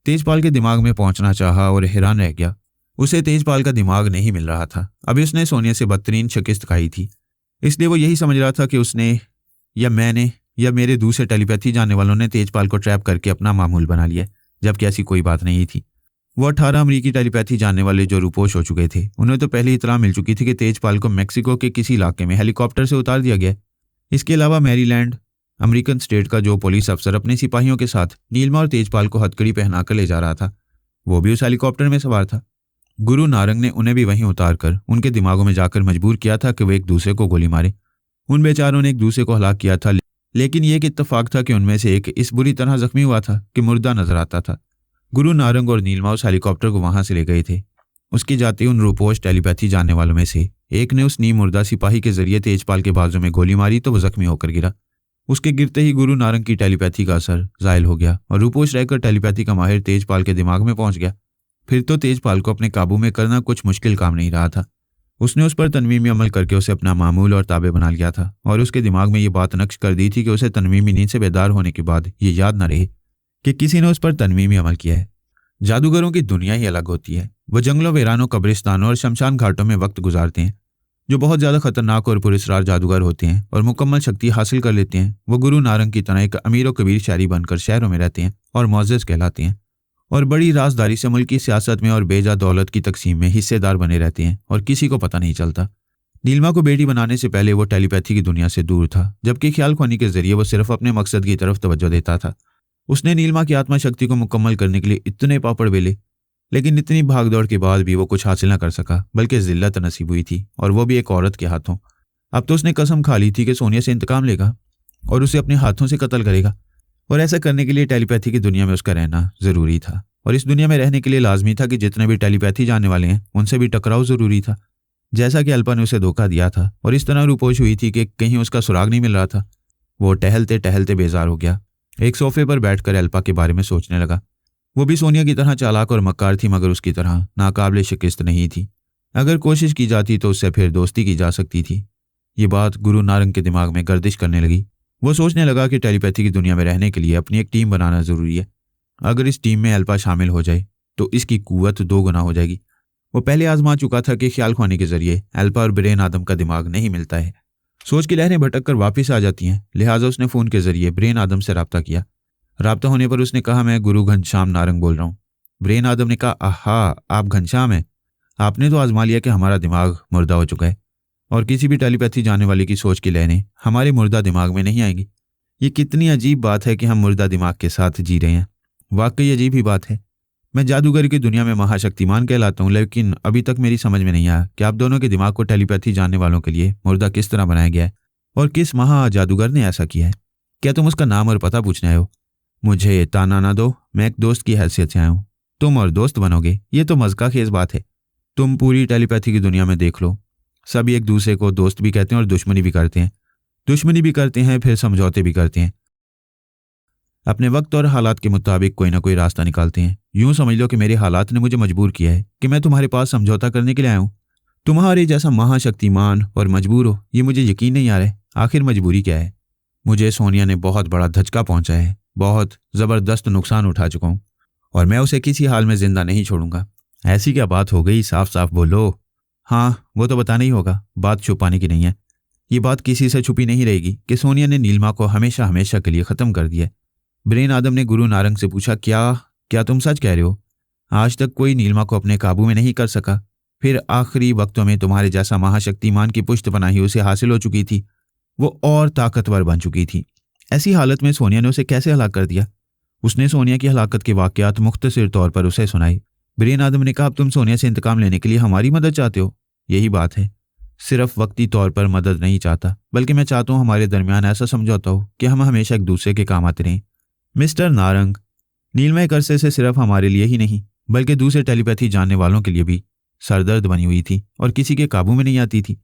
तेजपाल के दिमाग में पहुंचना चाहा और हैरान रह गया। उसे तेजपाल का दिमाग नहीं मिल रहा था। अभी उसने सोनिया से बदतरीन शिकस्त खाई थी, इसलिए वो यही समझ रहा था कि उसने या मैंने या मेरे दूसरे टेलीपैथी जानने वालों ने तेजपाल को ट्रैप करके अपना मामूल बना लिया, जबकि ऐसी कोई बात नहीं थी। वो 18 अमरीकी टेलीपैथी जानने वाले जो रूपोश हो चुके थे, उन्हें तो पहले इतला मिल चुकी थी कि तेजपाल को मेक्सिको के किसी इलाके में हेलीकॉप्टर से उतार दिया गया। इसके अलावा मैरीलैंड अमेरिकन स्टेट का जो पुलिस अफसर अपने सिपाहियों के साथ नीलमा और तेजपाल को हथकड़ी पहनाकर ले जा रहा था, वो भी उस हेलीकॉप्टर में सवार था। गुरु नारंग ने उन्हें भी वहीं उतारकर उनके दिमागों में जाकर मजबूर किया था कि वे एक दूसरे को गोली मारे। उन बेचारों ने एक दूसरे को हलाक किया था, लेकिन यह एक इत्तेफाक था कि उनमें से एक इस बुरी तरह जख्मी हुआ था कि मुर्दा नजर आता था। गुरु नारंग और नीलमा उस हेलीकॉप्टर को वहां से ले गए थे। उसके जाते उन रूपोश टेलीपैथी जानने वालों में से एक ने उस नीम मुर्दा सिपाही के जरिए तेजपाल के बाजू में गोली मारी तो वो जख्मी होकर गिरा। उसके गिरते ही गुरु नारंग की टेलीपैथी का असर जायल हो गया और रूपोश रहकर टेलीपैथी का माहिर तेजपाल के दिमाग में पहुंच गया। फिर तो तेजपाल को अपने काबू में करना कुछ मुश्किल काम नहीं रहा था। उसने उस पर तनवीमी अमल करके उसे अपना मामूल और ताबे बना लिया था और उसके दिमाग में ये बात नक्श कर दी थी कि उसे तनवीमी नींद से बेदार होने के बाद ये याद न रहे कि किसी ने उस पर तनवीमी अमल किया है। जादूगरों की दुनिया ही अलग होती है। वो जंगलों, वीरानों, कब्रिस्तानों और शमशान घाटों में वक्त गुजारते हैं। जो बहुत ज़्यादा खतरनाक और पुरस्कार जादूगर होते हैं और मुकम्मल शक्ति हासिल कर लेते हैं, वो गुरु नारंग की तरह एक अमीर और कबीर शहरी बनकर शहरों में रहते हैं और मुअज़्ज़ज़ कहलाते हैं और बड़ी राजदारी से मुल्क की सियासत में और बेजा दौलत की तकसीम में हिस्सेदार बने रहते हैं और किसी को पता नहीं चलता। नीलमा को बेटी बनाने से पहले वो टेलीपैथी की दुनिया से दूर था, जबकि ख्याल ख्वानी के जरिए वो सिर्फ अपने मकसद की तरफ तवज्जो देता था। उसने नीलमा की आत्मा शक्ति को मुकम्मल करने के लिए इतने पापड़ बेले, लेकिन इतनी भागदौड़ के बाद भी वो कुछ हासिल न कर सका, बल्कि जिल्लत नसीब हुई थी, और वो भी एक औरत के हाथों। अब तो उसने कसम खा ली थी कि सोनिया से इंतकाम लेगा और उसे अपने हाथों से कत्ल करेगा, और ऐसा करने के लिए टेलीपैथी की दुनिया में उसका रहना ज़रूरी था। और इस दुनिया में रहने के लिए लाजमी था कि जितने भी टेलीपैथी जानने वाले हैं उनसे भी टकराव ज़रूरी था, जैसा कि अल्पा ने उसे धोखा दिया था और इस तरह रूपोश हुई थी कि कहीं उसका सुराग नहीं मिल रहा था। वो टहलते टहलते बेजार हो गया। एक सोफे पर बैठकर अल्पा के बारे में सोचने लगा। वो भी सोनिया की तरह चालाक और मक्कार थी, मगर उसकी तरह नाकाबिले शिकस्त नहीं थी। अगर कोशिश की जाती तो उससे फिर दोस्ती की जा सकती थी। ये बात गुरु नारंग के दिमाग में गर्दिश करने लगी। वो सोचने लगा कि टेलीपैथी की दुनिया में रहने के लिए अपनी एक टीम बनाना ज़रूरी है। अगर इस टीम में अल्पा शामिल हो जाए तो इसकी कुव्वत 2 गुना हो जाएगी। वो पहले आजमा चुका था कि ख्याल ख्वानी के जरिए अल्पा और ब्रेन आदम का दिमाग नहीं मिलता है। सोच की लहरें भटक कर वापस आ जाती हैं। लिहाजा उसने फ़ोन के जरिए ब्रेन आदम से रब्ता किया। राब्ता होने पर उसने कहा, मैं गुरु घनश्याम नारंग बोल रहा हूँ। ब्रेन आदम ने कहा, आहा, आप घनश्याम हैं। आपने तो आजमा लिया कि हमारा दिमाग मुर्दा हो चुका है और किसी भी टेलीपैथी जानने वाले की सोच की लहरें हमारे मुर्दा दिमाग में नहीं आएंगी। ये कितनी अजीब बात है कि हम मुर्दा दिमाग के साथ जी रहे हैं। वाकई अजीब ही बात है। मैं जादूगर की दुनिया में महाशक्तिमान कहलाता हूँ, लेकिन अभी तक मेरी समझ में नहीं आया कि आप दोनों के दिमाग को टेलीपैथी जानने वालों के लिए मुर्दा किस तरह बनाया गया है और किस महा जादूगर ने ऐसा किया है। क्या तुम उसका नाम और पता पूछने आए हो? मुझे ताना ना दो, मैं एक दोस्त की हैसियत से आया हूँ। तुम और दोस्त बनोगे, ये तो मज़का खेज बात है। तुम पूरी टेलीपैथी की दुनिया में देख लो, सभी एक दूसरे को दोस्त भी कहते हैं और दुश्मनी भी करते हैं। दुश्मनी भी करते हैं, फिर समझौते भी करते हैं। अपने वक्त और हालात के मुताबिक कोई ना कोई रास्ता निकालते हैं। यूं समझ लो कि मेरे हालात ने मुझे मजबूर किया है कि मैं तुम्हारे पास समझौता करने के लिए आया हूँ। तुम्हारे जैसा महाशक्तिमान और मजबूर हो, ये मुझे यकीन नहीं आ रहा है। आखिर मजबूरी क्या है? मुझे सोनिया ने बहुत बड़ा धचका पहुंचा है, बहुत ज़बरदस्त नुकसान उठा चुका हूँ और मैं उसे किसी हाल में जिंदा नहीं छोड़ूंगा। ऐसी क्या बात हो गई, साफ साफ बोलो। हाँ, वो तो बताना ही होगा, बात छुपाने की नहीं है। ये बात किसी से छुपी नहीं रहेगी कि सोनिया ने नीलमा को हमेशा हमेशा के लिए ख़त्म कर दिया है। ब्रेन आदम ने गुरु नारंग से पूछा, क्या तुम सच कह रहे हो? आज तक कोई नीलमा को अपने काबू में नहीं कर सका, फिर आखिरी वक्तों में तुम्हारे जैसा महाशक्तिमान की पुष्टपनाही उसे हासिल हो चुकी थी। वो और ताकतवर बन चुकी थी। ऐसी हालत में सोनिया ने उसे कैसे हलाक कर दिया? उसने सोनिया की हलाकत के वाक़यात मुख्तसर तौर पर उसे सुनाई। ब्रेन आदम ने कहा, अब तुम सोनिया से इंतकाम लेने के लिए हमारी मदद चाहते हो? यही बात है, सिर्फ वक्ती तौर पर मदद नहीं चाहता, बल्कि मैं चाहता हूँ हमारे दरमियान ऐसा समझौता हो कि हम हमेशा एक दूसरे के काम आते रहें। मिस्टर नारंग, नीलमा एक अरसे से सिर्फ हमारे लिए ही नहीं बल्कि दूसरे टेलीपैथी जानने वालों के लिए भी सरदर्द बनी हुई थी और किसी के काबू में नहीं आती थी।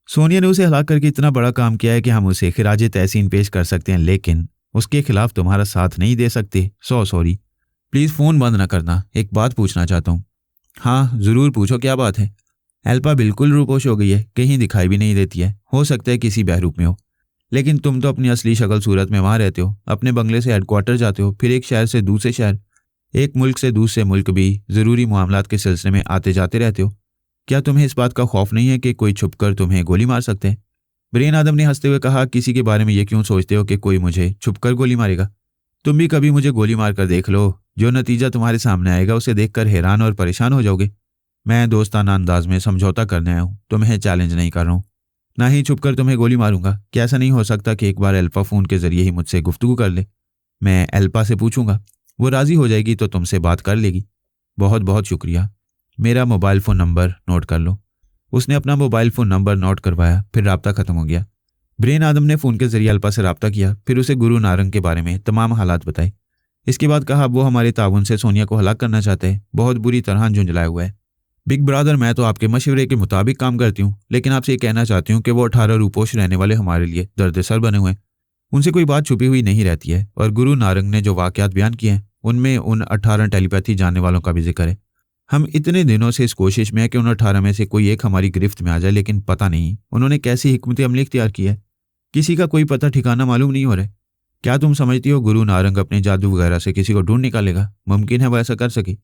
सोनिया ने उसे हलाक करके इतना बड़ा काम किया है कि हम उसे खिराज तहसीन पेश कर सकते हैं, लेकिन उसके खिलाफ तुम्हारा साथ नहीं दे सकते। सॉरी। प्लीज़ फ़ोन बंद न करना, एक बात पूछना चाहता हूँ। हाँ ज़रूर पूछो, क्या बात है? अल्पा बिल्कुल रूपोश हो गई है, कहीं दिखाई भी नहीं देती है। हो सकता है किसी बहरूप में हो, लेकिन तुम तो अपनी असली शक्ल सूरत में वहाँ रहते हो। अपने बंगले से हेडक्वार्टर जाते हो, फिर एक शहर से दूसरे शहर, एक मुल्क से दूसरे मुल्क भी ज़रूरी मामलात के सिलसिले में आते जाते रहते हो। क्या तुम्हें इस बात का खौफ नहीं है कि कोई छुपकर तुम्हें गोली मार सकते हैं? ब्रेन आदम ने हंसते हुए कहा, किसी के बारे में ये क्यों सोचते हो कि कोई मुझे छुपकर गोली मारेगा? तुम भी कभी मुझे गोली मार कर देख लो, जो नतीजा तुम्हारे सामने आएगा उसे देखकर हैरान और परेशान हो जाओगे। मैं दोस्ताना अंदाज में समझौता करने आया हूँ, तुम्हें चैलेंज नहीं कर रहा हूँ। ना ही छुपकर तुम्हें गोली मारूंगा। क्या ऐसा नहीं हो सकता कि एक बार अल्पा फ़ोन के जरिए ही मुझसे गुफ्तगू कर ले? मैं अल्पा से पूछूंगा, वो राज़ी हो जाएगी तो तुमसे बात कर लेगी। बहुत बहुत शुक्रिया, मेरा मोबाइल फ़ोन नंबर नोट कर लो। उसने अपना मोबाइल फ़ोन नंबर नोट करवाया, फिर राब्ता ख़त्म हो गया। ब्रेन आदम ने फ़ोन के जरिए अल्पा से राब्ता किया, फिर उसे गुरु नारंग के बारे में तमाम हालात बताए। इसके बाद कहा, वो हमारे ताउन से सोनिया को हलाक करना चाहते हैं, बहुत बुरी तरह झुंझलाया हुआ है। बिग ब्रदर, मैं तो आपके मशवरे के मुताबिक काम करती हूँ, लेकिन आपसे ये कहना चाहती हूँ कि वो 18 रूपोश रहने वाले हमारे लिए दर्द-ए-सर बने हुए हैं। उनसे कोई बात छुपी हुई नहीं रहती है, और गुरु नारंग ने जो वाक़यात बयान किए हैं उनमें उन 18 टेलीपैथी जानने वालों का भी जिक्र है। हम इतने दिनों से इस कोशिश में है कि उन 18 में से कोई एक हमारी गिरफ्त में आ जाए, लेकिन पता नहीं उन्होंने कैसी हिकमत अमली इख्तियार की है। किसी का कोई पता ठिकाना मालूम नहीं हो रहा है। क्या तुम समझती हो गुरु नारंग अपने जादू वगैरह से किसी को ढूंढ निकालेगा? मुमकिन है वो ऐसा कर सके।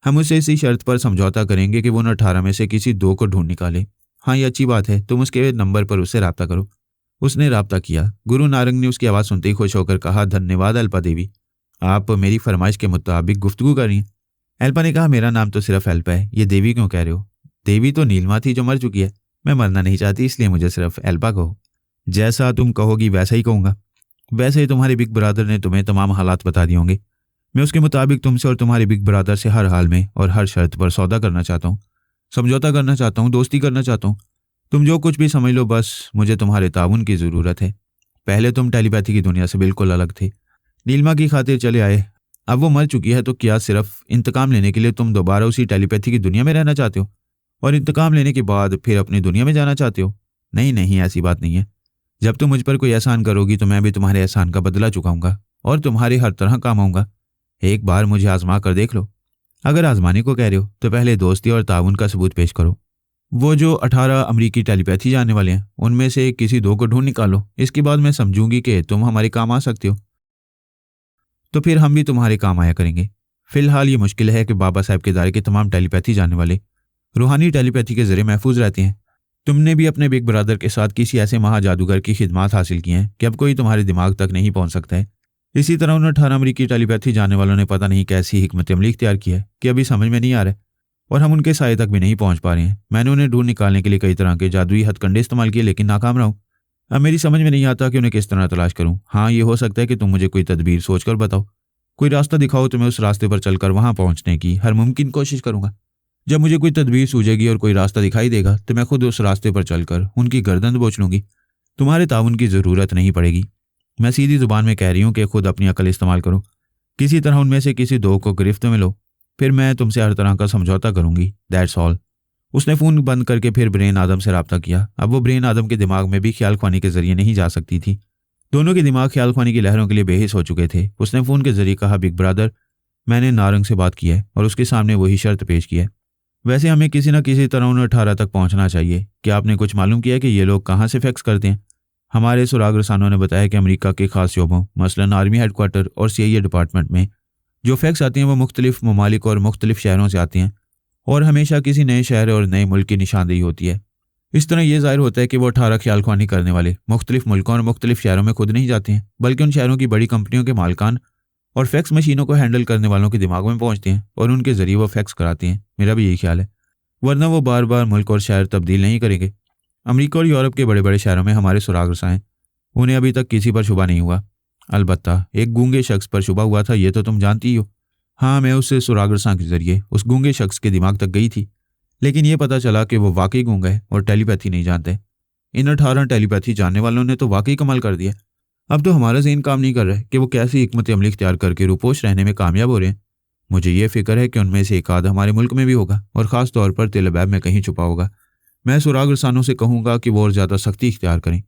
हम उससे इसी शर्त पर समझौता करेंगे कि वो उन 18 में से किसी 2 को ढूंढ निकाले। हाँ, ये अच्छी बात है, तुम उसके नंबर पर उससे राब्ता करो। उसने राब्ता किया। गुरु नारंग ने उसकी आवाज़ सुनते ही खुश होकर कहा, धन्यवाद अल्पा देवी, आप मेरी फरमाइश के मुताबिक गुफ्तगू कर रही हैं। अल्पा ने कहा, मेरा नाम तो सिर्फ अल्पा है, ये देवी क्यों कह रहे हो? देवी तो नीलमा थी जो मर चुकी है। मैं मरना नहीं चाहती, इसलिए मुझे सिर्फ अल्पा कहो। जैसा तुम कहोगी वैसा ही कहूँगा। वैसे ही तुम्हारे बिग ब्रदर ने तुम्हें तमाम हालात बता दिए होंगे। मैं उसके मुताबिक तुमसे और तुम्हारे बिग ब्रदर से हर हाल में और हर शर्त पर सौदा करना चाहता हूँ, समझौता करना चाहता हूँ, दोस्ती करना चाहता हूँ। तुम जो कुछ भी समझ लो, बस मुझे तुम्हारे ताउन की ज़रूरत है। पहले तुम टेलीपैथी की दुनिया से बिल्कुल अलग थे, नीलमा की खातिर चले आए। अब वो मर चुकी है तो क्या सिर्फ इंतकाम लेने के लिए तुम दोबारा उसी टेलीपैथी की दुनिया में रहना चाहते हो और इंतकाम लेने के बाद फिर अपनी दुनिया में जाना चाहते हो? नहीं नहीं, ऐसी बात नहीं है। जब तुम मुझ पर कोई एहसान करोगी तो मैं भी तुम्हारे एहसान का बदला चुकाऊंगा और तुम्हारे हर तरह काम आऊंगा। एक बार मुझे आजमा कर देख लो। अगर आजमाने को कह रहे हो तो पहले दोस्ती और ताउन का सबूत पेश करो। वो जो 18 अमरीकी टेलीपैथी जानने वाले हैं उनमें से किसी 2 को ढूंढ निकालो। इसके बाद मैं समझूंगी कि तुम हमारे काम आ सकते हो, तो फिर हम भी तुम्हारे काम आया करेंगे। फिलहाल ये मुश्किल है कि बाबा साहब के दायरे के तमाम टेलीपैथी जानने वाले रूहानी टेलीपैथी के जरिए महफूज रहते हैं। तुमने भी अपने बिग ब्रदर के साथ किसी ऐसे महा जादूगर की खिदमत हासिल की हैं कि अब कोई तुम्हारे दिमाग तक नहीं पहुंच सकता है। इसी तरह उन 18 अमरीकी टेलीपैथी जानने वालों ने पता नहीं कैसी हिकमत अमली इख्तियार की है कि अभी समझ में नहीं आ रहा है और हम उनके साये तक भी नहीं पहुंच पा रहे हैं। मैंने उन्हें ढूंढ निकालने के लिए कई तरह के जादुई हथकंडे इस्तेमाल किए, लेकिन नाकाम रहा हूं। अब मेरी समझ में नहीं आता कि उन्हें किस तरह तलाश करूं। हाँ, ये हो सकता है कि तुम मुझे कोई तदबीर सोचकर बताओ, कोई रास्ता दिखाओ तो मैं उस रास्ते पर चलकर वहां पहुंचने की हर मुमकिन कोशिश करूंगा। जब मुझे कोई तदबीर सूझेगी और कोई रास्ता दिखाई देगा तो मैं खुद उस रास्ते पर चलकर उनकी गर्दन दबोच लूंगी। तुम्हारे ताउन की ज़रूरत नहीं पड़ेगी। मैं सीधी जुबान में कह रही हूँ कि खुद अपनी अकल इस्तेमाल करो, किसी तरह उनमें से किसी 2 को गिरफ्त में लो, फिर मैं तुमसे हर तरह का समझौता करूंगी। That's all. उसने फ़ोन बंद करके फिर ब्रेन आदम से रब्ता किया। अब वो ब्रेन आदम के दिमाग में भी ख्याल ख्वानी के जरिए नहीं जा सकती थी। दोनों के दिमाग ख्याल ख्वानी की लहरों के लिए बेहिस हो चुके थे। उसने फ़ोन के जरिए कहा, बिग ब्रदर, मैंने नारंग से बात की है और उसके सामने वही शर्त पेश की है। वैसे हमें किसी न किसी तरह उन 18 तक पहुंचना चाहिए। क्या आपने कुछ मालूम किया कि ये लोग कहाँ से फैक्स करते हैं? हमारे सुराग रसानों ने बताया कि अमेरिका के खास शोबों मसलन आर्मी हेडक्वार्टर और CIA डिपार्टमेंट में जो फैक्स आती हैं वो मुख्तलिफ ममालिक और मुख्तलिफ शहरों से आती हैं और हमेशा किसी नए शहर और नए मुल्क की निशानदेही होती है। इस तरह यह जाहिर होता है कि वो 18 ख्याल ख्वानी करने वाले मुख्तलिफ मुल्कों और मुख्तलिफ शहरों में खुद नहीं जाते हैं, बल्कि उन शहरों की बड़ी कंपनियों के मालकान और फैक्स मशीनों को हैंडल करने वालों के दिमाग में पहुंचते हैं और उनके जरिए वो फैक्स कराते हैं। मेरा भी यही ख्याल है, वरना वो बार बार मुल्क और शहर तब्दील नहीं करेंगे। अमेरिका और यूरोप के बड़े बड़े शहरों में हमारे सुराग रसा हैं, उन्हें अभी तक किसी पर शुबा नहीं हुआ। अलबत्ता एक गूंगे शख्स पर शुबा हुआ था, ये तो तुम जानती ही हो। हाँ, मैं उससे सुराग रसा के जरिए उस गूंगे शख्स के दिमाग तक गई थी, लेकिन ये पता चला कि वो वाकई गूंगा है और टेलीपैथी नहीं जानते। इन 18 टेलीपैथी जानने वालों ने तो वाकई कमाल कर दिया। अब तो हमारा ज़हन काम नहीं कर रहा है कि वो कैसी हिकमत अमली इख्तियार करके रूपोश रहने में कामयाब हो रहे हैं। मुझे ये फिक्र है कि उनमें से एक आध हमारे मुल्क में भी होगा और ख़ास तौर पर तेल अबैब में कहीं छुपा होगा। मैं सुराग रसानों से कहूँगा कि वो और ज़्यादा सख्ती इख्तियार करें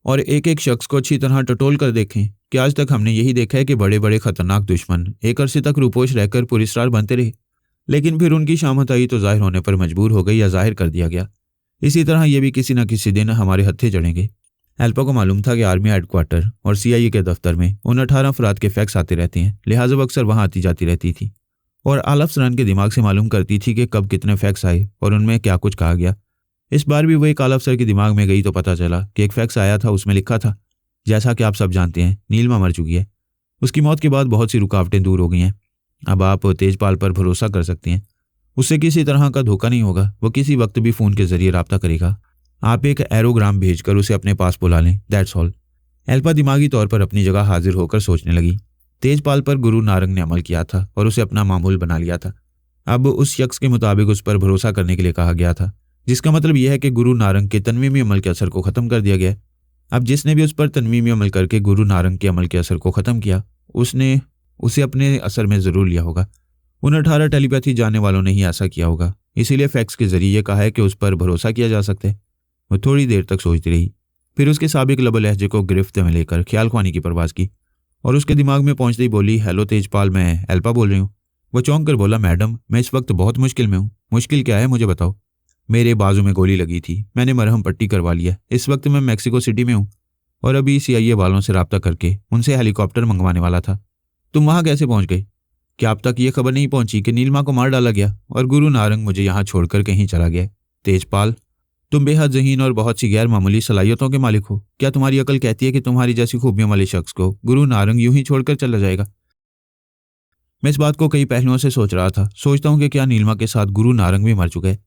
और एक एक शख्स को अच्छी तरह टटोल कर देखें कि आज तक हमने यही देखा है कि बड़े बड़े खतरनाक दुश्मन एक अरसे तक रूपोश रहकर पुरस्कार बनते रहे, लेकिन फिर उनकी शामत आई तो जाहिर होने पर मजबूर हो गई या जाहिर कर दिया गया। इसी तरह ये भी किसी न किसी दिन हमारे हत्थे चढ़ेंगे। एल्पा को मालूम था कि आर्मी हेडक्वार्टर और CIA के दफ्तर में उन 18 अफराद के फैक्स आते रहते हैं, लिहाजा वो अक्सर वहाँ आती जाती रहती थी और आला अफसरान के दिमाग से मालूम करती थी कि कब कितने फैक्स आए और उनमें क्या कुछ कहा गया। इस बार भी वो एक आला अफसर के दिमाग में गई तो पता चला कि एक फैक्स आया था, उसमें लिखा था, जैसा कि आप सब जानते हैं नीलमा मर चुकी है। उसकी मौत के बाद बहुत सी रुकावटें दूर हो गई हैं। अब आप तेजपाल पर भरोसा कर सकते हैं, उससे किसी तरह का धोखा नहीं होगा। वो किसी वक्त भी फ़ोन के जरिए रब्ता करेगा। आप एक एरोग्राम भेजकर उसे अपने पास बुला लें, दैट्स ऑल। एल्पा दिमागी तौर पर अपनी जगह हाजिर होकर सोचने लगी। तेजपाल पर गुरु नारंग ने अमल किया था और उसे अपना मामूल बना लिया था। अब उस शख्स के मुताबिक उस पर भरोसा करने के लिए कहा गया था, जिसका मतलब यह है कि गुरु नारंग के तनवीमी अमल के असर को ख़त्म कर दिया गया। अब जिसने भी उस पर तनवीमी अमल करके गुरु नारंग के अमल के असर को ख़त्म किया, उसने उसे अपने असर में ज़रूर लिया होगा। उन 18 टेलीपैथी जानने वालों ने ही ऐसा किया होगा, इसीलिए फैक्स के जरिए ये कहा है कि उस पर भरोसा किया जा सकता है। वो थोड़ी देर तक सोचती रही, फिर उसके साबिक लब लहजे को गिरफ्त में लेकर ख्याल ख्वानी की परवाज़ की और उसके दिमाग में पहुंचते ही बोली, हेलो तेजपाल, मैं एल्पा बोल रही हूँ। वो चौंक कर बोला, मैडम मैं इस वक्त बहुत मुश्किल में हूँ। मुश्किल क्या है मुझे बताओ। मेरे बाजू में गोली लगी थी, मैंने मरहम पट्टी करवा लिया। इस वक्त मैं मैक्सिको सिटी में हूँ और अभी CIA वालों से राब्ता करके उनसे हेलीकॉप्टर मंगवाने वाला था। तुम वहां कैसे पहुंच गए? क्या अब तक ये खबर नहीं पहुंची कि नीलिमा को मार डाला गया और गुरु नारंग मुझे यहाँ छोड़कर कहीं चला गया? तेजपाल, तुम बेहद ज़हीन और बहुत सी गैर मामूली सलाहियतों के मालिक हो। क्या तुम्हारी अकल कहती है कि तुम्हारी जैसी खूबियों वाले शख्स को गुरु नारंग यूं ही छोड़कर चला जाएगा? मैं इस बात को कई पहलुओं से सोच रहा था। सोचता हूँ कि क्या नीलिमा के साथ गुरु नारंग भी मर चुका है?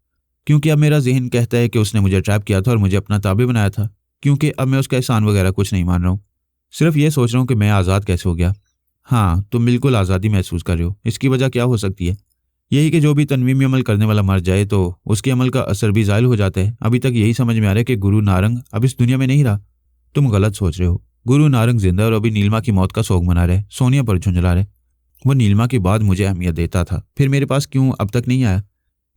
क्योंकि अब मेरा जहन कहता है कि उसने मुझे ट्रैप किया था और मुझे अपना ताबे बनाया था। क्योंकि अब मैं उसका एहसान वगैरह कुछ नहीं मान रहा हूँ। सिर्फ ये सोच रहा हूँ कि मैं आज़ाद कैसे हो गया। हाँ, तुम बिल्कुल आज़ादी महसूस कर रहे हो। इसकी वजह क्या हो सकती है? यही कि जो भी तनवीमी अमल करने वाला मर जाए तो उसके अमल का असर भी ज़ायल हो जाता है। अभी तक यही समझ में आ रहा है कि गुरु नारंग अब इस दुनिया में नहीं रहा। तुम गलत सोच रहे हो। गुरु नारंग जिंदा और अभी नीलिमा की मौत का सोग मना रहे, सोनिया पर झुंझला रहे। वो नीलिमा के बाद मुझे अहमियत देता था, फिर मेरे पास क्यों अब तक नहीं आया?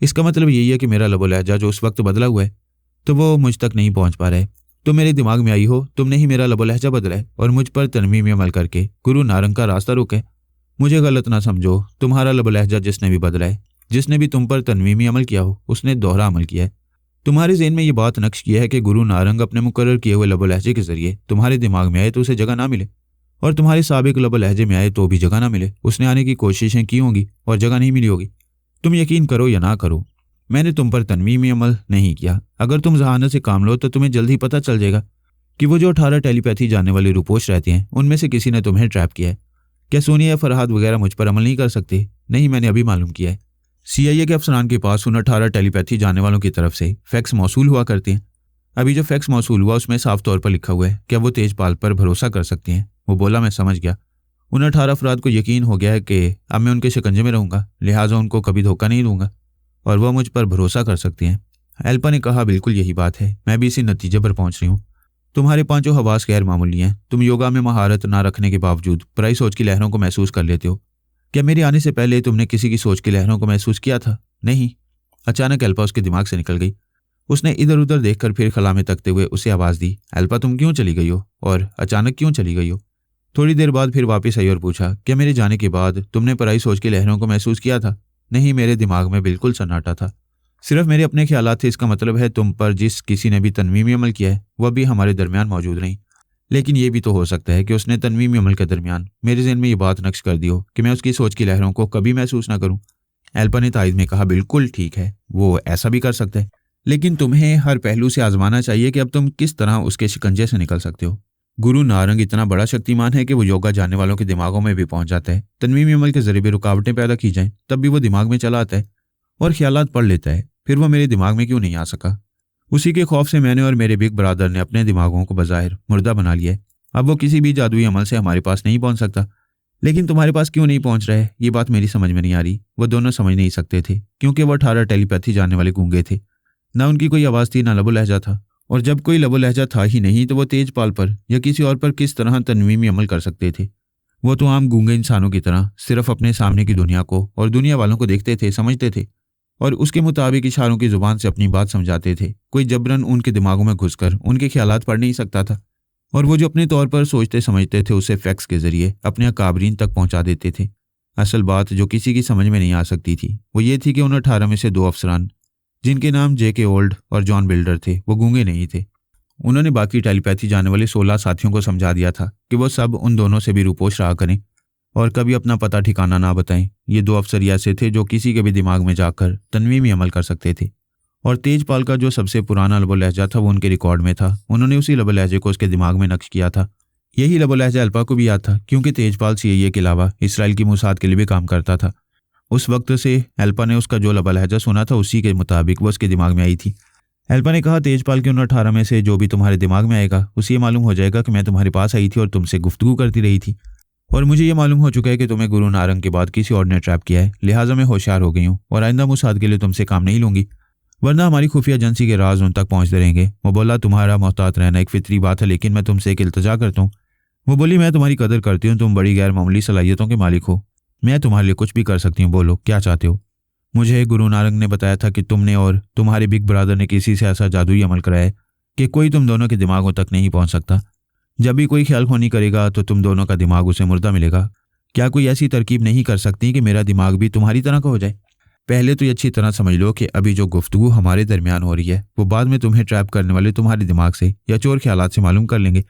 इसका मतलब यही है कि मेरा लबो लहजा जो उस वक्त बदला हुआ है तो वो मुझ तक नहीं पहुंच पा रहा है। तुम मेरे दिमाग में आई हो, तुमने ही मेरा लबो लहजा बदला है और मुझ पर तनवीमी अमल करके गुरु नारंग का रास्ता रोका है। मुझे गलत ना समझो, तुम्हारा लबो लहजा जिसने भी बदला है, जिसने भी तुम पर तनवीमी अमल किया हो, उसने दोहरा अमल किया है। तुम्हारे ज़हन में ये बात नक्श किया है कि गुरु नारंग अपने मुकर्रर किए हुए लबो लहजे के जरिए तुम्हारे दिमाग में आए तो उसे जगह ना मिले, और तुम्हारे साबिक लबो लहजे में आए तो भी जगह ना मिले। उसने आने की कोशिशें की होंगी और जगह नहीं मिली होगी। तुम यकीन करो या ना करो, मैंने तुम पर तनवीमी अमल नहीं किया। अगर तुम जहानत से काम लो तो तुम्हें जल्द ही पता चल जाएगा कि वो जो 18 टेलीपैथी जानने वाले रूपोश रहते हैं उनमें से किसी ने तुम्हें ट्रैप किया है। क्या सोनिया या फरहाद वगैरह मुझ पर अमल नहीं कर सकते? नहीं, मैंने अभी मालूम किया है। CIA के अफसरान के पास उन 18 टेलीपैथी जानने वालों की तरफ से फैक्स मौसूल हुआ करते हैं। अभी जो फैक्स मौसूल हुआ उसमें साफ तौर पर लिखा हुआ है, क्या वो तेजपाल पर भरोसा कर सकते हैं? वो बोला, मैं समझ गया। उन 18 अफराद को यकीन हो गया है कि अब मैं उनके शिकंजे में रहूंगा, लिहाजा उनको कभी धोखा नहीं दूंगा और वह मुझ पर भरोसा कर सकते हैं। एल्पा ने कहा, बिल्कुल यही बात है, मैं भी इसी नतीजे पर पहुंच रही हूँ। तुम्हारे पांचों हवास गैर मामूली हैं। तुम योगा में महारत ना रखने के बावजूद पराई सोच की लहरों को महसूस कर लेते हो। क्या मेरे आने से पहले तुमने किसी की सोच की लहरों को महसूस किया था? नहीं। अचानक एल्पा उसके दिमाग से निकल गई। उसने इधर उधर देखकर फिर खला में तकते हुए उसे आवाज़ दी, एल्पा तुम क्यों चली गई हो और अचानक क्यों चली गई हो? थोड़ी देर बाद फिर वापस आई और पूछा, क्या मेरे जाने के बाद तुमने पराई सोच की लहरों को महसूस किया था? नहीं, मेरे दिमाग में बिल्कुल सन्नाटा था, सिर्फ मेरे अपने ख्यालात थे। इसका मतलब है तुम पर जिस किसी ने भी तनवीमी अमल किया है वह भी हमारे दरमियान मौजूद नहीं। लेकिन यह भी तो हो सकता है कि उसने तनवीमी अमल के दरमियान मेरे ज़हन में ये बात नक्श कर दी हो कि मैं उसकी सोच की लहरों को कभी महसूस ना करूं। एल्पा ने तायद में कहा, बिल्कुल ठीक है, वो ऐसा भी कर सकता है, लेकिन तुम्हें हर पहलू से आजमाना चाहिए कि अब तुम किस तरह उसके शिकंजे से निकल सकते हो। गुरु नारंग इतना बड़ा शक्तिमान है कि वो योगा जानने वालों के दिमागों में भी पहुंच जाता है। तनवीमी अमल के जरिए भी रुकावटें पैदा की जाएं तब भी वो दिमाग में चला आता है और ख्यालात पढ़ लेता है। फिर वो मेरे दिमाग में क्यों नहीं आ सका? उसी के खौफ से मैंने और मेरे बिग ब्रदर ने अपने दिमागों को बज़ाहिर मुर्दा बना लिया है। अब वो किसी भी जादुई अमल से हमारे पास नहीं पहुंच सकता। लेकिन तुम्हारे पास क्यों नहीं पहुंच रहा है, ये बात मेरी समझ में नहीं आ रही। वो दोनों समझ नहीं सकते थे क्योंकि वो 18 टेलीपैथी जानने वाले गूंगे थे। ना उनकी कोई आवाज़ थी, ना लबो लहजा था, और जब कोई लबो लहजा था ही नहीं तो वो तेजपाल पर या किसी और पर किस तरह तनवीमी अमल कर सकते थे? वो तो आम गूंगे इंसानों की तरह सिर्फ अपने सामने की दुनिया को और दुनिया वालों को देखते थे, समझते थे और उसके मुताबिक इशारों की जुबान से अपनी बात समझाते थे। कोई जबरन उनके दिमागों में घुसकर उनके ख्यालात पढ़ नहीं सकता था, और वो जो अपने तौर पर सोचते समझते थे उसे फैक्स के जरिए अपने अकाबरीन तक पहुंचा देते थे। असल बात जो किसी की समझ में नहीं आ सकती थी वो ये थी कि उन 18 में से 2 अफसरान, जिनके नाम J.K. ओल्ड और जॉन बिल्डर थे, वो गूंगे नहीं थे। उन्होंने बाकी टेलीपैथी जानने वाले 16 साथियों को समझा दिया था कि वो सब उन दोनों से भी रूपोश रहा करें और कभी अपना पता ठिकाना ना बताएं। ये 2 अफसर ऐसे थे जो किसी के भी दिमाग में जाकर तनवीमी अमल कर सकते थे, और तेजपाल का जो सबसे पुराना लबो लहजा था वो उनके रिकॉर्ड में था। उन्होंने उसी लबो लहजे को उसके दिमाग में नक्श किया था। यही लबो लहजा एल्पा को भी याद था क्योंकि तेजपाल CIA के अलावा इसराइल की मोसाद के लिए भी काम करता था। उस वक्त से एल्पा ने उसका जो लबो लहजा सुना था उसी के मुताबिक वो उसके दिमाग में आई थी। एल्पा ने कहा, तेजपाल के उन 18 में से जो भी तुम्हारे दिमाग में आएगा उसे ये मालूम हो जाएगा कि मैं तुम्हारे पास आई थी और तुमसे गुफ्तगू करती रही थी, और मुझे ये मालूम हो चुका है कि तुम्हें गुरु नारंग के बाद किसी और ने ट्रैप किया है। लिहाजा मैं होशियार हो गई हूँ और आइंदा मोसाद के लिए तुमसे काम नहीं लूंगी, वरना हमारी खुफिया एजेंसी के राज उन तक पहुंचते रहेंगे। वो बोला, तुम्हारा मोहतात रहना एक फितरी बात है, लेकिन मैं तुमसे एक इल्तजा करता हूँ। वो बोली, मैं तुम्हारी कदर करती हूँ, तुम बड़ी गैर मामूली सलाहियतों के मालिक हो, मैं तुम्हारे लिए कुछ भी कर सकती हूँ, बोलो क्या चाहते हो। मुझे गुरु नारंग ने बताया था कि तुमने और तुम्हारे बिग ब्रदर ने किसी से ऐसा जादुई अमल कराया है कि कोई तुम दोनों के दिमागों तक नहीं पहुंच सकता। जब भी कोई ख्याल खोनी करेगा तो तुम दोनों का दिमाग उसे मुर्दा मिलेगा। क्या कोई ऐसी तरकीब नहीं कर सकती कि मेरा दिमाग भी तुम्हारी तरह का हो जाए? पहले तो ये अच्छी तरह समझ लो कि अभी जो गुफ्तगू हमारे दरमियान हो रही है वो बाद में तुम्हें ट्रैप करने वाले तुम्हारे दिमाग से या चोर ख्यालात से मालूम कर लेंगे,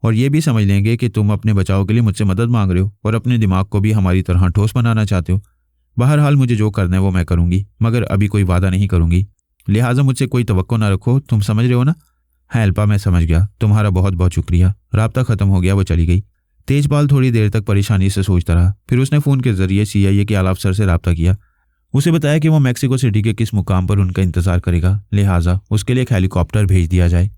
और ये भी समझ लेंगे कि तुम अपने बचाव के लिए मुझसे मदद मांग रहे हो और अपने दिमाग को भी हमारी तरह ठोस बनाना चाहते हो। बहरहाल मुझे जो करना है वो मैं करूंगी, मगर अभी कोई वादा नहीं करूंगी, लिहाजा मुझसे कोई तवक्को ना रखो। तुम समझ रहे हो ना? हाँ अल्पा, मैं समझ गया। तुम्हारा बहुत बहुत शुक्रिया। राब्ता खत्म हो गया, वो चली गई। तेजपाल थोड़ी देर तक परेशानी से सोचता रहा, फिर उसने फ़ोन के जरिए CIA के आला अफसर से राब्ता किया। उसे बताया कि वो मैक्सिको सिटी के किस मुकाम पर उनका इंतजार करेगा, लिहाजा उसके लिए एक हेलीकॉप्टर भेज दिया जाए।